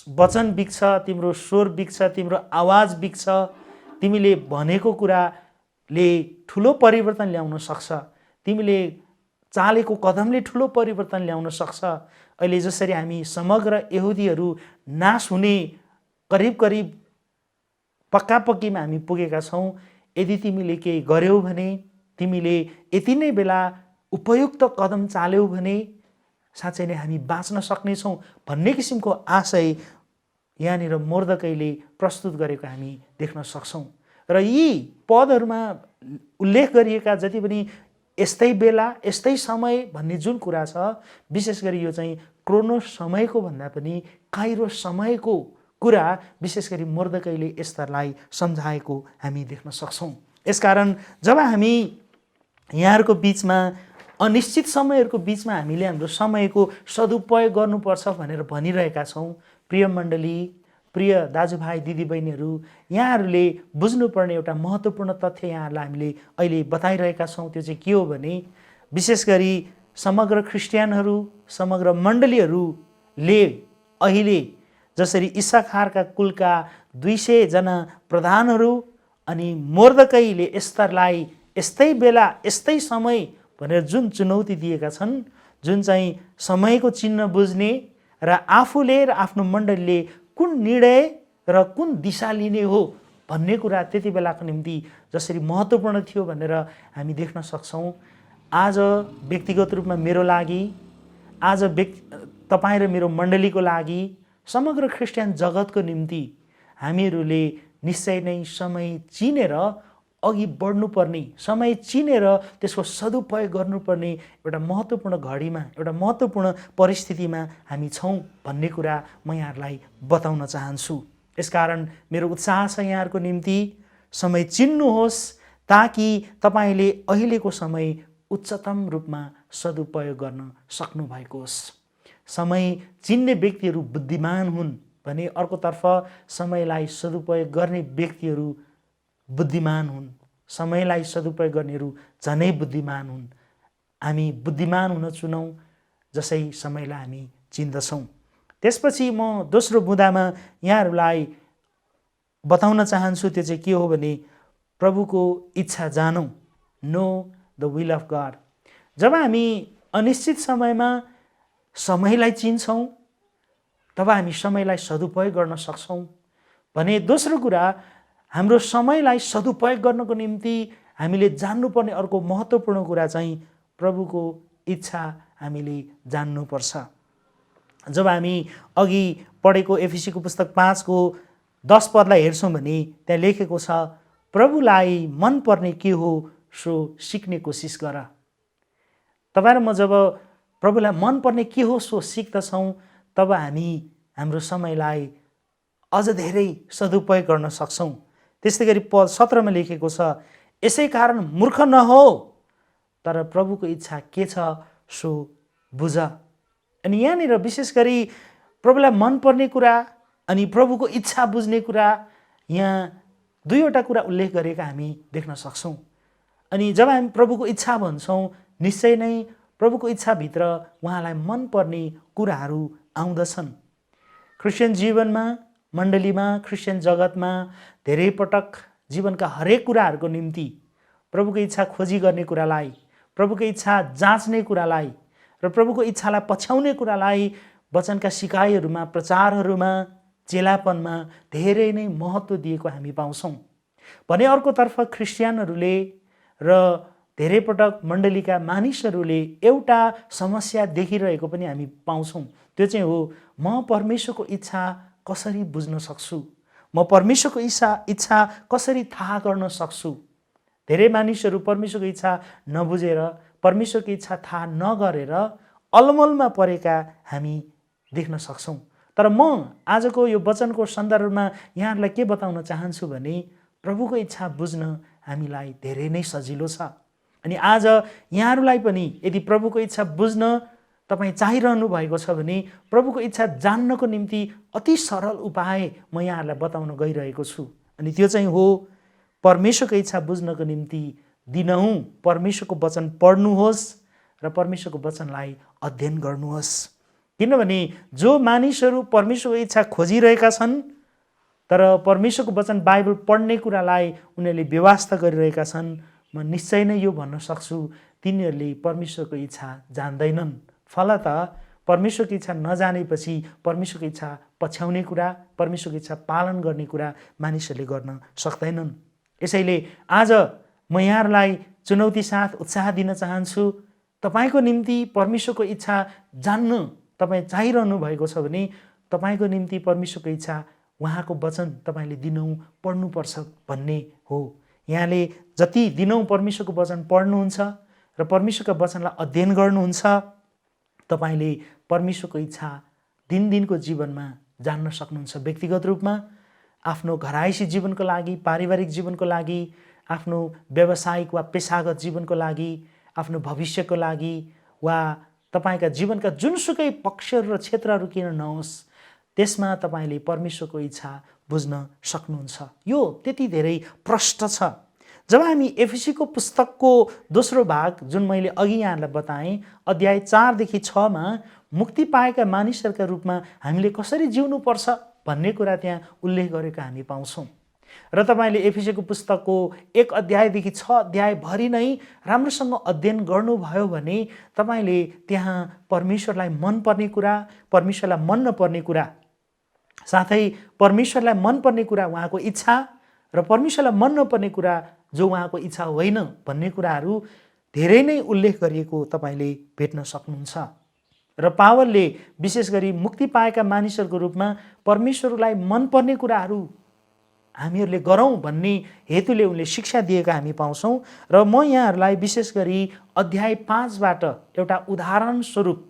वचन बिग्छ, तिम्रो स्वर बिग्छ, तिम्रो आवाज बिग्छ, तिमीले भनेको कुराले ठुलो परिवर्तन ल्याउन सक्छ, तिमीले चालेको कदमले ठुलो परिवर्तन ल्याउन सक्छ। अहिले जसरी हामी समग्र यहुदीहरू नाश हुने करिब करिब पक्कापक्कीमा हामी पुगेका छौँ, यदि तिमीले केही गर्यौ भने, तिमीले यति नै बेला उपयुक्त कदम चाल्यौ भने साँच्चै नै हामी बाँच्न सक्नेछौँ भन्ने किसिमको आशय यहाँनिर मोर्दकैले प्रस्तुत गरेको हामी देख्न सक्छौँ। र यी पदहरूमा उल्लेख गरिएका जति पनि यस्तै बेला, यस्तै समय भन्ने जुन कुरा छ, विशेष गरी यो चाहिँ क्रोनोस समयको भन्दा पनि काइरोस समयको कुरा विशेष गरी मोर्दकैले एस्तरलाई सम्झाएको हामी देख्न सक्छौँ। यसकारण जब हामी यहाँहरूको बिचमा अनिश्चित समयहरूको बिचमा हामीले हाम्रो समयको सदुपयोग गर्नुपर्छ भनेर भनिरहेका छौँ, प्रिय मण्डली, प्रिय दाजुभाइ दिदीबहिनीहरू, यहाँहरूले बुझ्नुपर्ने एउटा महत्त्वपूर्ण तथ्य यहाँहरूलाई हामीले अहिले बताइरहेका छौँ। त्यो चाहिँ के हो भने विशेष गरी समग्र ख्रिस्टियनहरू, समग्र मण्डलीहरूले अहिले जसरी इस्साखारका कुलका 200 जना प्रधानहरू अनि मोर्दकैले एस्तरलाई यस्तै बेला, यस्तै समय भनेर जुन चुनौती दिएका छन्, जुन चाहिँ समयको चिन्ह बुझ्ने र आफूले र आफ्नो मण्डलीले कुन निर्णय र कुन दिशा लिने हो भन्ने कुरा त्यति बेलाको निम्ति जसरी महत्त्वपूर्ण थियो भनेर हामी देख्न सक्छौँ। आज व्यक्तिगत रूपमा मेरो लागि, आज तपाईँ र मेरो मण्डलीको लागि, समग्र क्रिस्चियन जगतको निम्ति हामीहरूले निश्चय नै समय चिनेर अघि बढ्नुपर्ने, समय चिनेर त्यसको सदुपयोग गर्नुपर्ने एउटा महत्त्वपूर्ण घडीमा, एउटा महत्त्वपूर्ण परिस्थितिमा हामी छौँ भन्ने कुरा म यहाँहरूलाई बताउन चाहन्छु। यसकारण मेरो उत्साह छ यहाँहरूको निम्ति समय चिन्नुहोस् ताकि तपाईँले अहिलेको समय उच्चतम रूपमा सदुपयोग गर्न सक्नुभएको होस्। समय चिन्ने व्यक्तिहरू बुद्धिमान हुन् भने अर्कोतर्फ समयलाई सदुपयोग गर्ने व्यक्तिहरू बुद्धिमान हुन्, समयलाई सदुपयोग गर्नेहरू झनै बुद्धिमान हुन्। हामी बुद्धिमान हुन चुनौँ जसै समयलाई हामी चिन्दछौँ। त्यसपछि म दोस्रो बुँदामा यहाँहरूलाई बताउन चाहन्छु, त्यो चाहिँ के हो भने प्रभुको इच्छा जानौँ, know the will of God. जब हामी अनिश्चित समयमा समयलाई चिन्छौँ तब हामी समयलाई सदुपयोग गर्न सक्छौँ भने दोस्रो कुरा, हाम्रो समयलाई सदुपयोग गर्नको निम्ति हामीले जान्नुपर्ने अर्को महत्त्वपूर्ण कुरा चाहिँ प्रभुको इच्छा हामीले जान्नुपर्छ। जब हामी अघि पढेको एफिसीको पुस्तक 5को 10 पदलाई हेर्छौँ भने त्यहाँ लेखेको छ, प्रभुलाई मनपर्ने के हो सो सिक्ने कोसिस गर। तपाईँ र म जब प्रभुलाई मनपर्ने के हो सो सिक्दछौँ तब हामी हाम्रो समयलाई अझ धेरै सदुपयोग गर्न सक्छौँ। त्यस्तै गरी पद 17 मा लेखेको छ, यसै कारण मूर्ख नहो तर प्रभुको इच्छा के छ सो बुझ। अनि यहाँनिर विशेष गरी प्रभुलाई मनपर्ने कुरा अनि प्रभुको इच्छा बुझ्ने कुरा, यहाँ दुईवटा कुरा उल्लेख गरेका हामी देख्न सक्छौँ। अनि जब हामी प्रभुको इच्छा भन्छौँ निश्चय नै प्रभुको इच्छाभित्र उहाँलाई मनपर्ने कुराहरू आउँदछन्। क्रिस्चियन जीवनमा मण्डलीमा क्रिस्चियन जगतमा धेरै पटक जीवनका हरेक कुराहरूको निम्ति प्रभुको इच्छा खोजी गर्ने कुरालाई, प्रभुको इच्छा जाँच्ने कुरालाई र प्रभुको इच्छालाई पछ्याउने कुरालाई वचनका सिकाइहरूमा, प्रचारहरूमा, चेलापनमा धेरै नै महत्त्व दिएको हामी पाउँछौँ। भने अर्कोतर्फ क्रिस्चियनहरूले र धेरै पटक मण्डलीका मानिसहरूले एउटा समस्या देखिरहेको पनि हामी पाउँछौँ। त्यो चाहिँ हो, म परमेश्वरको इच्छा कसरी बुझ्न सक्छु, म परमेश्वरको इच्छा कसरी थाहा गर्न सक्छु। धेरै मानिसहरू परमेश्वरको इच्छा नबुझेर, परमेश्वरको इच्छा थाहा नगरेर अलमलमा परेका हामी देख्न सक्छौँ। तर म आजको यो वचनको सन्दर्भमा यहाँहरूलाई के बताउन चाहन्छु भने प्रभुको इच्छा बुझ्न हामीलाई धेरै नै सजिलो छ। अनि आज यहाँहरूलाई पनि यदि प्रभुको इच्छा बुझ्न तपाईँ चाहिरहनु भएको छ भने प्रभुको इच्छा जान्नको निम्ति अति सरल उपाय म यहाँहरूलाई बताउन गइरहेको छु। अनि त्यो चाहिँ हो, परमेश्वरको इच्छा बुझ्नको निम्ति दिनहुँ परमेश्वरको वचन पढ्नुहोस् र परमेश्वरको वचनलाई अध्ययन गर्नुहोस्। किनभने जो मानिसहरू परमेश्वरको इच्छा खोजिरहेका छन् तर परमेश्वरको वचन बाइबल पढ्ने कुरालाई उनीहरूले व्यवस्था गरिरहेका छन्, म निश्चय नै यो भन्न सक्छु, तिनीहरूले परमेश्वरको इच्छा जान्दैनन्। फलत परमेश्वरको इच्छा नजानेपछि परमेश्वरको इच्छा पछ्याउने कुरा, परमेश्वरको इच्छा पालन गर्ने कुरा मानिसहरूले गर्न सक्दैनन्। यसैले आज म यहाँहरूलाई चुनौती साथ उत्साह दिन चाहन्छु। तपाईँको निम्ति परमेश्वरको इच्छा जान्न तपाईँ चाहिरहनु भएको छ भने तपाईँको निम्ति परमेश्वरको इच्छा, उहाँको वचन तपाईँले दिनहुँ पढ्नुपर्छ भन्ने हो। यहाँले जति दिनहुँ परमेश्वरको वचन पढ्नुहुन्छ र परमेश्वरको वचनलाई अध्ययन गर्नुहुन्छ, तपाईँले परमेश्वरको इच्छा दिनदिनको जीवनमा जान्न सक्नुहुन्छ। व्यक्तिगत रूपमा, आफ्नो घरायसी जीवनको लागि, पारिवारिक जीवनको लागि, आफ्नो व्यावसायिक वा पेसागत जीवनको लागि, आफ्नो भविष्यको लागि, वा तपाईँका जीवनका जुनसुकै पक्षहरू र क्षेत्रहरू किन नहोस्, त्यसमा तपाईँले परमेश्वरको इच्छा बुझ्न सक्नुहुन्छ। यो त्यति धेरै प्रष्ट छ। जब हामी एफिसीको पुस्तकको दोस्रो भाग, जुन मैले अघि यहाँलाई बताएँ, अध्याय 4 देखि 6 मा मुक्ति पाएका मानिसहरूका रूपमा हामीले कसरी जिउनुपर्छ भन्ने कुरा त्यहाँ उल्लेख गरेको हामी पाउँछौँ। र तपाईँले एफिसीको पुस्तकको 1 अध्यायदेखि 6 अध्यायभरि नै राम्रोसँग अध्ययन गर्नुभयो भने तपाईँले त्यहाँ परमेश्वरलाई मनपर्ने कुरा, परमेश्वरलाई मन नपर्ने कुरा, साथै परमेश्वरलाई मनपर्ने कुरा उहाँको इच्छा र परमेश्वरलाई मन नपर्ने कुरा जो उहाँको इच्छा होइन भन्ने कुराहरू धेरै नै उल्लेख गरिएको तपाईँले भेट्न सक्नुहुन्छ। र पावलले विशेष गरी मुक्ति पाएका मानिसहरूको रूपमा परमेश्वरलाई मनपर्ने कुराहरू हामीहरूले गरौँ भन्ने हेतुले उनले शिक्षा दिएका हामी पाउँछौँ। र म यहाँहरूलाई विशेष गरी अध्याय 5 बाट एउटा उदाहरण स्वरूप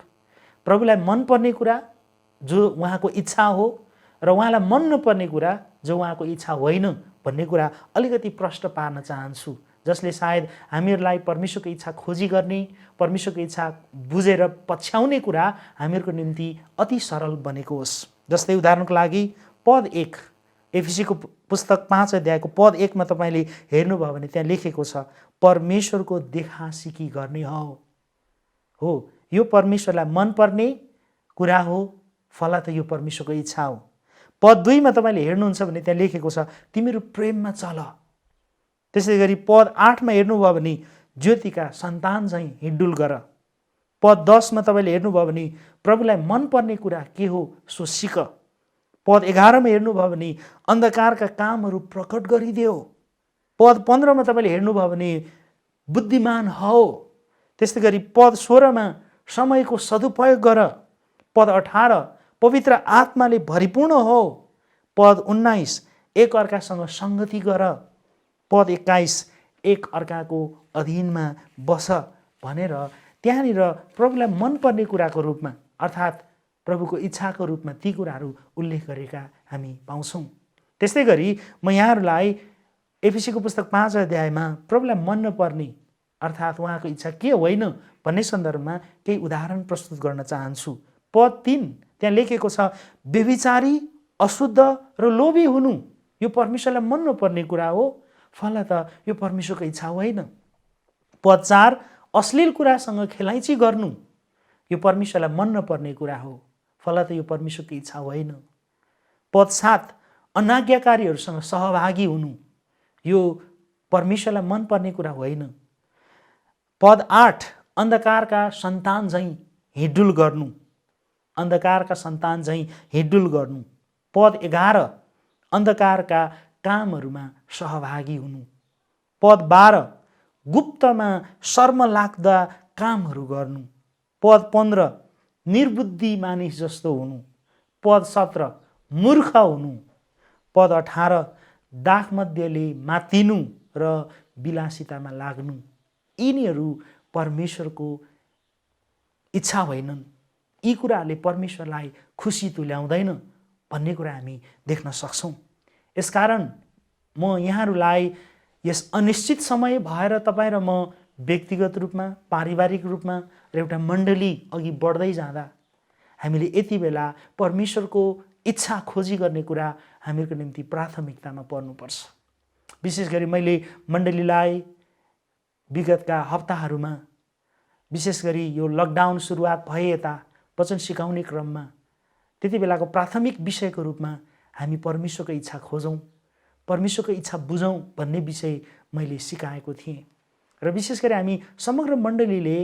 प्रभुलाई मनपर्ने कुरा जो उहाँको इच्छा हो र उहाँलाई मन नपर्ने कुरा जो उहाँको इच्छा होइन भन्ने कुरा अलिकति प्रष्ट पार्न चाहन्छु, जसले सायद हामीहरूलाई परमेश्वरको इच्छा खोजी गर्ने, परमेश्वरको इच्छा बुझेर पछ्याउने कुरा हामीहरूको निम्ति अति सरल बनेको होस्। जस्तै उदाहरणको लागि पद 1, एफिसीको पुस्तक 5 अध्यायको पद 1 मा तपाईँले हेर्नुभयो भने त्यहाँ लेखेको छ, परमेश्वरको देखासिकी गर्ने हो। यो परमेश्वरलाई मनपर्ने कुरा हो, फलत यो परमेश्वरको इच्छा हो। पद 2 मा तपाईँले हेर्नुहुन्छ भने त्यहाँ लेखेको छ, तिमीहरू प्रेममा चल। त्यसै गरी पद 8 मा हेर्नुभयो भने ज्योतिका सन्तान चाहिँ हिँडडुल गर। पद 10 मा तपाईँले हेर्नुभयो भने प्रभुलाई मनपर्ने कुरा के हो सो सिक। पद 11 मा हेर्नुभयो भने अन्धकारका कामहरू प्रकट गरिदेऊ। पद 15 मा तपाईँले हेर्नुभयो भने बुद्धिमान हौ। त्यस्तै गरी पद 16 मा समयको सदुपयोग गर। पद 18 पवित्र आत्माले भरिपूर्ण हो। पद 19 एक अर्कासँग सङ्गति गर। पद 21 एक अर्काको अधीनमा बस भनेर त्यहाँनिर प्रभुलाई मनपर्ने कुराको रूपमा अर्थात् प्रभुको इच्छाको रूपमा ती कुराहरू उल्लेख गरेका हामी पाउँछौँ। त्यस्तै गरी म यहाँहरूलाई एफिसीको पुस्तक 5 अध्यायमा प्रभुलाई मन नपर्ने अर्थात् उहाँको इच्छा के होइन भन्ने सन्दर्भमा केही उदाहरण प्रस्तुत गर्न चाहन्छु। पद 3 त्यहाँ लेखेको छ, व्यभिचारी, अशुद्ध र लोभी हुनु यो परमेश्वरलाई मन नपर्ने कुरा हो, फलत यो परमेश्वरको इच्छा होइन। पद 4 अश्लील कुरासँग खेलाइँची गर्नु यो परमेश्वरलाई मन नपर्ने कुरा हो, फलत यो परमेश्वरको इच्छा होइन। पद 7 अनाज्ञाकारीहरूसँग सहभागी हुनु यो परमेश्वरलाई मनपर्ने कुरा होइन। पद 8 अन्धकारका सन्तान झैँ हिँडडुल गर्नु, अन्धकारका सन्तान झैँ हिँडडुल गर्नु। पद 11 अन्धकारका कामहरूमा सहभागी हुनु। पद 12 गुप्तमा शर्म लाग्दा कामहरू गर्नु। पद 15 निर्बुद्धि मानिस जस्तो हुनु। पद 17 मूर्ख हुनु। पद 18 दाखमध्यले मातिनु र विलासितामा लाग्नु। यिनीहरू परमेश्वरको इच्छा होइनन्। यी कुराहरूले परमेश्वरलाई खुसी तुल्याउँदैन भन्ने कुरा हामी देख्न सक्छौँ। यसकारण म यहाँहरूलाई यस अनिश्चित समय भएर तपाईँ र म व्यक्तिगत रूपमा, पारिवारिक रूपमा र एउटा मण्डली अघि बढ्दै जाँदा हामीले यति बेला परमेश्वरको इच्छा खोजी गर्ने कुरा हामीहरूको निम्ति प्राथमिकतामा पर्नुपर्छ। विशेष गरी मैले मण्डलीलाई विगतका हप्ताहरूमा, विशेष गरी यो लकडाउन सुरुवात भए यता वचन सिकाउने क्रममा त्यति बेलाको प्राथमिक विषयको रूपमा हामी परमेश्वरको इच्छा खोजौँ, परमेश्वरको इच्छा बुझौँ भन्ने विषय मैले सिकाएको थिएँ। र विशेष गरी हामी समग्र मण्डलीले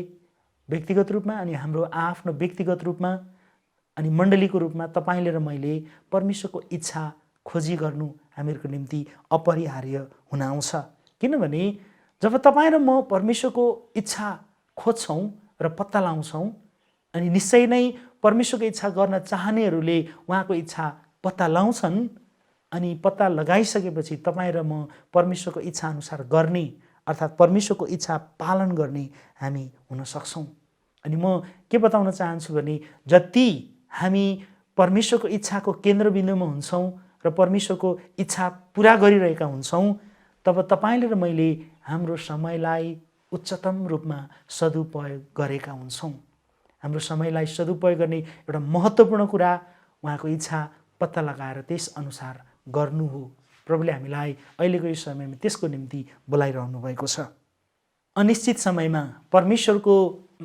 व्यक्तिगत रूपमा अनि हाम्रो आफ्नो व्यक्तिगत रूपमा अनि मण्डलीको रूपमा तपाईँले र मैले परमेश्वरको इच्छा खोजी गर्नु हामीहरूको निम्ति अपरिहार्य हुन आउँछ। किनभने जब तपाईँ र म परमेश्वरको इच्छा खोज्छौँ र पत्ता लगाउँछौँ अनि निश्चय नै परमेश्वरको इच्छा गर्न चाहनेहरूले उहाँको इच्छा पत्ता लगाउँछन् अनि पत्ता लगाइसकेपछि तपाईँ र म परमेश्वरको इच्छा अनुसार गर्ने अर्थात् परमेश्वरको इच्छा पालन गर्ने हामी हुन सक्छौँ। अनि म के बताउन चाहन्छु भने जति हामी परमेश्वरको इच्छाको केन्द्रबिन्दुमा हुन्छौँ र परमेश्वरको इच्छा पुरा गरिरहेका हुन्छौँ तब तपाईँले र मैले हाम्रो समयलाई उच्चतम रूपमा सदुपयोग गरेका हुन्छौँ। हाम्रो समयलाई सदुपयोग गर्ने एउटा महत्त्वपूर्ण कुरा उहाँको इच्छा पत्ता लगाएर त्यस अनुसार गर्नु हो। प्रभुले हामीलाई अहिलेको यो समयमा त्यसको निम्ति बोलाइरहनु भएको छ। अनिश्चित समयमा परमेश्वरको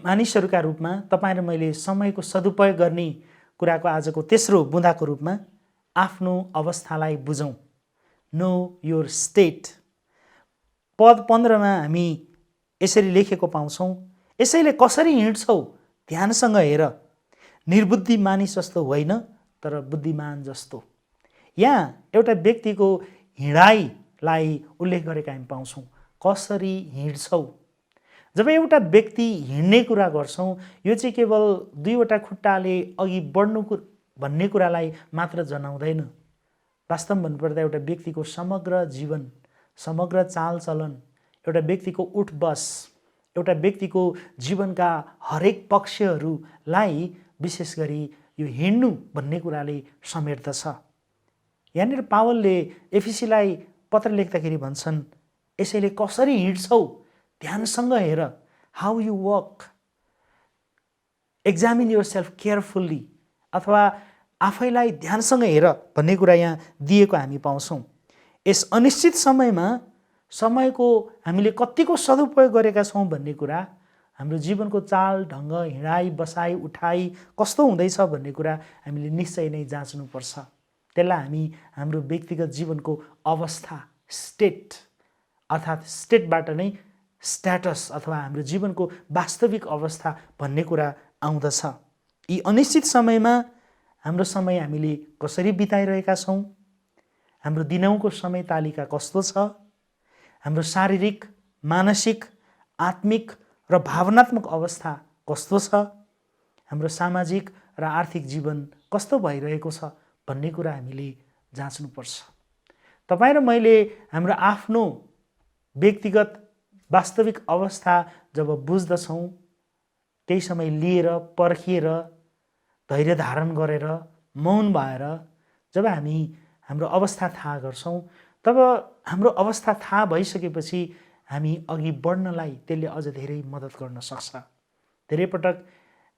मानिसहरूका रूपमा तपाईँ र मैले समयको सदुपयोग गर्ने कुराको आजको तेस्रो बुँदाको रूपमा आफ्नो अवस्थालाई बुझौँ। Know your state. पद 15 मा हामी यसरी लेखेको पाउँछौँ, यसैले कसरी हिँड्छौ ध्यानसँग हेर, निर्बुद्धि मानिस जस्तो होइन तर बुद्धिमान जस्तो। यहाँ एउटा व्यक्तिको हिँडाइलाई उल्लेख गरेका हामी पाउँछौँ। कसरी हिँड्छौ। जब एउटा व्यक्ति हिँड्ने कुरा गर्छौँ यो चाहिँ केवल दुईवटा खुट्टाले अघि बढ्नु भन्ने कुरालाई मात्र जनाउँदैन। वास्तवमा भन्नुपर्दा एउटा व्यक्तिको समग्र जीवन, समग्र चालचलन, एउटा व्यक्तिको उठबस, एउटा व्यक्तिको जीवनका हरेक पक्षहरूलाई विशेष गरी यो हिँड्नु भन्ने कुराले समेट्दछ। यहाँनिर पावलले एफिसीलाई पत्र लेख्दाखेरि भन्छन्, यसैले कसरी हिँड्छौ ध्यानसँग हेर, how you walk, examine yourself carefully, अथवा आफैलाई ध्यानसँग हेर भन्ने कुरा यहाँ दिएको हामी पाउँछौँ। यस अनिश्चित समयमा समयको हामीले कतिको सदुपयोग गरेका छौँ भन्ने कुरा, हाम्रो जीवनको चाल ढङ्ग, हिँडाइ बसाइ उठाइ कस्तो हुँदैछ भन्ने कुरा हामीले निश्चय नै जाँच्नुपर्छ। त्यसलाई हामी हाम्रो व्यक्तिगत जीवनको अवस्था, स्टेट, अर्थात् स्टेटबाट नै स्ट्याटस अथवा हाम्रो जीवनको वास्तविक अवस्था भन्ने कुरा आउँदछ। यी अनिश्चित समयमा हाम्रो समय हामीले कसरी बिताइरहेका छौँ, हाम्रो दिनौँको समय तालिका कस्तो छ, हाम्रो शारीरिक, मानसिक, आत्मिक र भावनात्मक अवस्था कस्तो छ, हाम्रो सामाजिक र आर्थिक जीवन कस्तो भइरहेको छ भन्ने कुरा हामीले जाँच्नुपर्छ। तपाईँ र मैले हाम्रो आफ्नो व्यक्तिगत वास्तविक अवस्था जब बुझ्दछौँ, केही समय लिएर पर्खिएर धैर्य धारण गरेर मौन भएर जब हामी हाम्रो अवस्था थाहा गर्छौँ तब हाम्रो अवस्था थाहा भइसकेपछि हामी अघि बढ्नलाई त्यसले अझ धेरै मद्दत गर्न सक्छ। धेरै पटक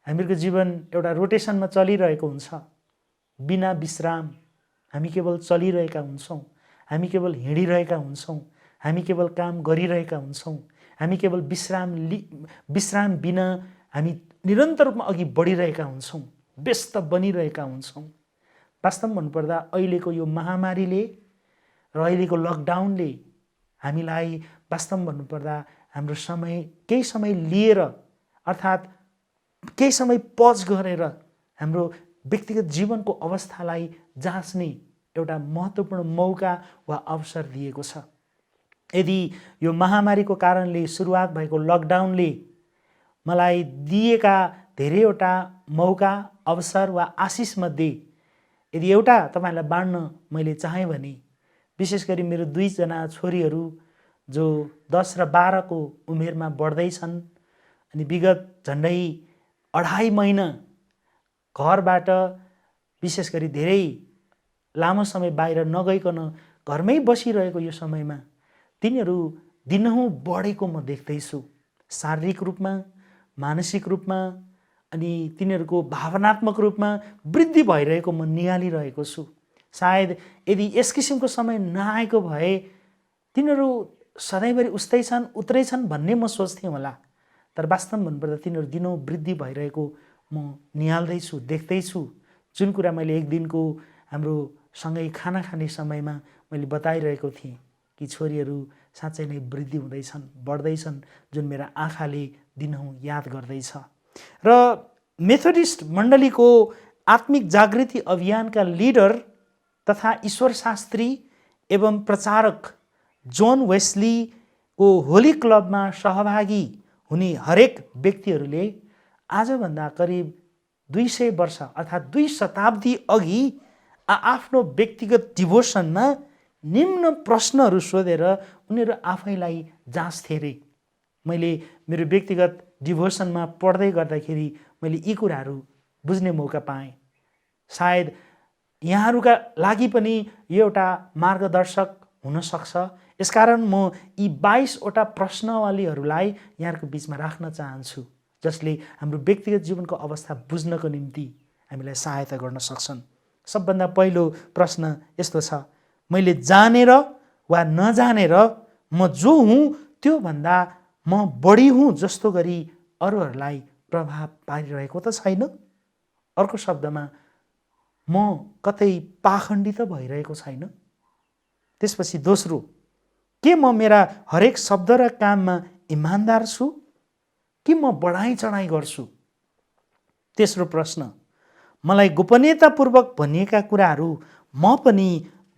हामीहरूको जीवन एउटा रोटेसनमा चलिरहेको हुन्छ। बिना विश्राम हामी केवल चलिरहेका हुन्छौँ, हामी केवल हिँडिरहेका हुन्छौँ, हामी केवल काम गरिरहेका हुन्छौँ, हामी केवल विश्राम बिना हामी निरन्तर रूपमा अघि बढिरहेका हुन्छौँ, व्यस्त बनिरहेका हुन्छौँ। वास्तवमा भन्नुपर्दा अहिलेको यो महामारीले र अहिलेको लकडाउनले हामीलाई वास्तवमा भन्नुपर्दा हाम्रो केही समय लिएर अर्थात् केही समय पज गरेर हाम्रो व्यक्तिगत जीवनको अवस्थालाई जाँच्ने एउटा महत्त्वपूर्ण मौका वा अवसर दिएको छ। यदि यो महामारीको कारणले सुरुवात भएको लकडाउनले मलाई दिएका धेरैवटा मौका अवसर वा आशिषमध्ये यदि एउटा तपाईँलाई बाँड्न मैले चाहेँ भने विशेष गरी मेरो 2 जना छोरीहरू जो 10 र 12 को उमेरमा बढ्दैछन् अनि विगत झन्डै 2.5 महिना घरबाट विशेष गरी धेरै लामो समय बाहिर नगइकन घरमै बसिरहेको यो समयमा तिनीहरू दिनहुँ बढेको म देख्दैछु, शारीरिक रूपमा, मानसिक रूपमा अनि तिनीहरूको भावनात्मक रूपमा वृद्धि भइरहेको म निहालिरहेको छु। सायद यदि यस किसिमको समय नआएको भए तिनीहरू सधैँभरि उस्तै छन् उत्रै छन् भन्ने म सोच्थेँ होला, तर वास्तवमा भन्नुपर्दा तिनीहरू दिनौँ वृद्धि भइरहेको म निहाल्दैछु, देख्दैछु। जुन कुरा मैले एक दिनको हाम्रो सँगै खाना खाने समयमा मैले बताइरहेको थिएँ कि छोरीहरू साँच्चै नै वृद्धि हुँदैछन्, बढ्दैछन्, जुन मेरा आँखाले दिनहुँ याद गर्दैछ। र मेथोडिस्ट मण्डलीको आत्मिक जागृति अभियानका लिडर तथा ईश्वरशास्त्री एवं प्रचारक जोन वेस्लीको होली क्लबमा सहभागी हुने हरेक व्यक्तिहरूले आजभन्दा करिब 200 वर्ष अर्थात् 2 शताब्दी अघि आफ्नो व्यक्तिगत डिभोसनमा निम्न प्रश्नहरू सोधेर उनीहरू आफैलाई जाँच्थे रे। मैले मेरो व्यक्तिगत डिभोसनमा पढ्दै गर्दाखेरि मैले यी कुराहरू बुझ्ने मौका पाएँ। सायद यहाँहरूका लागि पनि यो एउटा मार्गदर्शक हुनसक्छ। यसकारण म यी 22 वटा प्रश्नावलीहरूलाई यहाँहरूको बिचमा राख्न चाहन्छु, जसले हाम्रो व्यक्तिगत जीवनको अवस्था बुझ्नको निम्ति हामीलाई सहायता गर्न सक्छन्। सबभन्दा पहिलो प्रश्न यस्तो छ, मैले जानेर वा नजानेर म जो हुँ त्योभन्दा म बढी हुँ जस्तो गरी अरूहरूलाई प्रभाव पारिरहेको त छैन? अर्को शब्दमा म कतै पाखण्डी त भइरहेको छैन? त्यसपछि दोस्रो, के म मेरा हरेक शब्द र काममा इमान्दार छु कि म बढाइ चढाइ गर्छु? तेस्रो प्रश्न, मलाई गोपनीयतापूर्वक भनिएका कुराहरू म पनि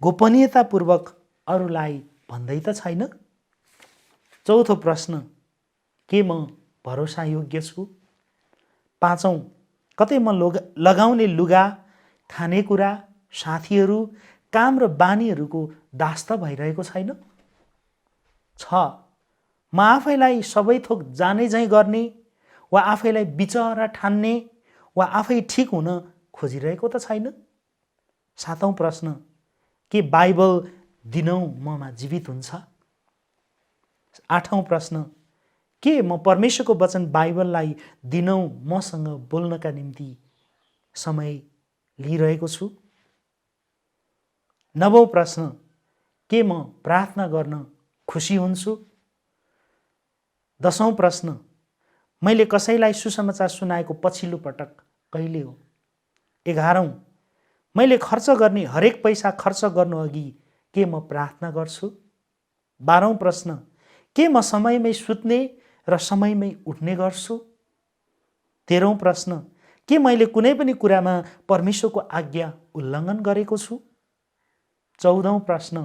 गोपनीयतापूर्वक अरूलाई भन्दै त छैन? चौथो प्रश्न, के म भरोसा योग्य छु? पाँचौं, कतै म लगाउने लुगा, खानेकुरा, साथीहरू, काम र बानीहरूको दास त भइरहेको छैन? 6, म आफैलाई सबै थोक जाने झैँ गर्ने वा आफैलाई बिचरा ठान्ने वा आफै ठिक हुन खोजिरहेको त छैन? 7औं प्रश्न, के बाइबल दिनौँ ममा जीवित हुन्छ? 8औं प्रश्न, के म परमेश्वरको वचन बाइबललाई दिनौँ मसँग बोल्नका निम्ति समय लिइरहेको छु? 9औं प्रश्न, के म प्रार्थना गर्न खुसी हुन्छु? 10औं प्रश्न, मैले कसैलाई सुसमाचार सुनाएको पछिल्लो पटक कहिले हो? 11औं, मैले खर्च गर्ने हरेक पैसा खर्च गर्नु अघि के म प्रार्थना गर्छु? 12औं प्रश्न, के म समयमै सुत्ने र समयमै उठ्ने गर्छु? 13औं प्रश्न, के मैले कुनै पनि कुरामा परमेश्वरको आज्ञा उल्लङ्घन गरेको छु? 14औं प्रश्न,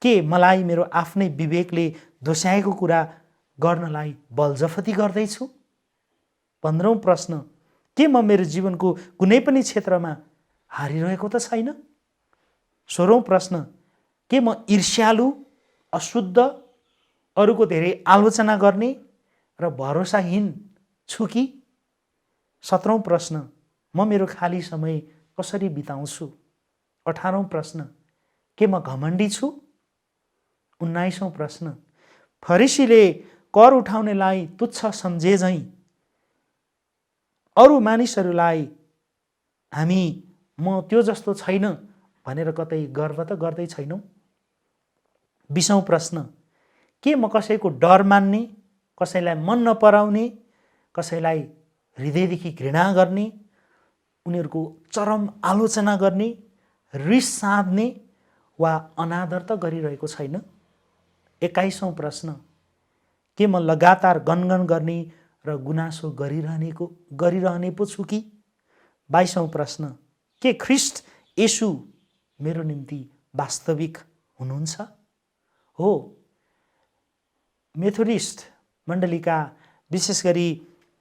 के मलाई मेरो आफ्नै विवेकले दोस्याएको कुरा गर्नलाई बलजफती गर्दैछु? 15औं प्रश्न, के म मेरो जीवनको कुनै पनि क्षेत्रमा हारिरहेको त छैन? 16औं प्रश्न, के म ईर्ष्यालु, अशुद्ध, अरूको धेरै आलोचना गर्ने र भरोसाहीन छु कि? 17औं प्रश्न, म मेरो खाली समय कसरी बिताउँछु? 18औं प्रश्न, के म घमण्डी छु? 19औं प्रश्न, फरिसीले कर उठाउनेलाई तुच्छ सम्झे झैँ अरू मानिसहरूलाई म त्यो जस्तो छैन भनेर कतै गर्व त गर्दै छैनौँ? 20औं प्रश्न, के म कसैको डर मान्ने, कसैलाई मन नपराउने, कसैलाई हृदयदेखि घृणा गर्ने उनीहरूको चरम आलोचना गर्ने, रिस साध्ने वा अनादर त गरिरहेको छैन? 21औं प्रश्न, के म लगातार गनगन गर्ने र गुनासो गरिरहने पो छु कि? 22औं प्रश्न, के ख्रिस्ट येशू मेरो निम्ति वास्तविक हुनुहुन्छ? हो, मेथोडिस्ट मण्डलीका विशेष गरी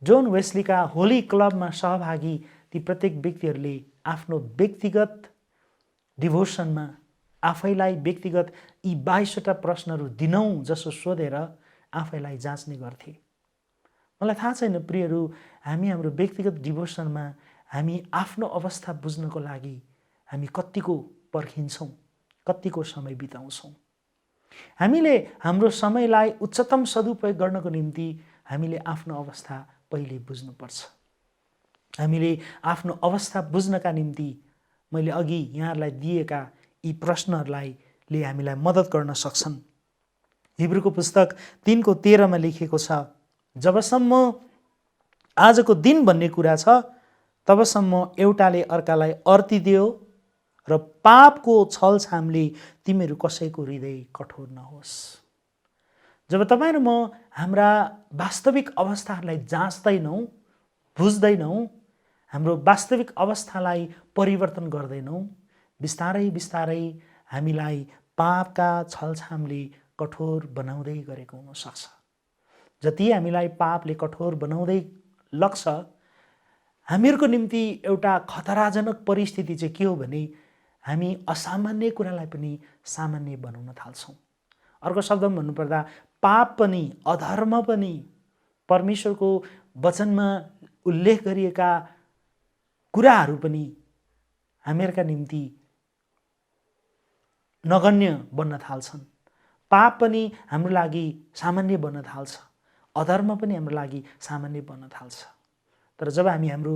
जोन वेस्लीका होली क्लबमा सहभागी ती प्रत्येक व्यक्तिहरूले आफ्नो व्यक्तिगत डिभोसनमा आफैलाई व्यक्तिगत यी 22वटा प्रश्नहरू दिनौँ जसो सोधेर आफैलाई जाँच्ने गर्थे। मलाई थाहा छैन प्रियहरू, हामी हाम्रो व्यक्तिगत डिभोसनमा हामी आफ्नो अवस्था बुझ्नको लागि हामी कत्तिको पर्खिन्छौँ, कत्तिको समय बिताउँछौँ। हामीले हाम्रो समयलाई उच्चतम सदुपयोग गर्नको निम्ति हामीले आफ्नो अवस्था पहिले बुझ्नुपर्छ। हामीले आफ्नो अवस्था बुझ्नका निम्ति मैले अघि यहाँहरूलाई दिएका यी प्रश्नहरूले हामीलाई मद्दत गर्न सक्छन्। हिब्रूको पुस्तक 3:13 लेखिएको छ, जबसम्म आजको दिन भन्ने कुरा छ तबसम्म एउटाले अर्कालाई अर्तिदेऊ र पापको छलछामले तिमीहरू कसैको हृदय कठोर नहोस्। जब तपाईँ र म हाम्रा वास्तविक अवस्थाहरूलाई जाँच्दैनौँ, बुझ्दैनौँ, हाम्रो वास्तविक अवस्थालाई परिवर्तन गर्दैनौँ, बिस्तारै बिस्तारै हामीलाई पापका छलछामले कठोर बनाउँदै गरेको हुनसक्छ। जति हामीलाई पापले कठोर बनाउँदै लग्छ, हामीहरूको निम्ति एउटा खतराजनक परिस्थिति चाहिँ के हो भने हामी असामान्य कुरालाई पनि सामान्य बनाउन थाल्छौँ। अर्को शब्दमा भन्नुपर्दा पाप पनि, अधर्म पनि, परमेश्वरको वचनमा उल्लेख गरिएका कुराहरू पनि हामीहरूका निम्ति नगण्य बन्न थाल्छन्। पाप पनि हाम्रो लागि सामान्य बन्न थाल्छ, अधर्म पनि हाम्रो लागि सामान्य बन्न थाल्छ। तर जब हामी हाम्रो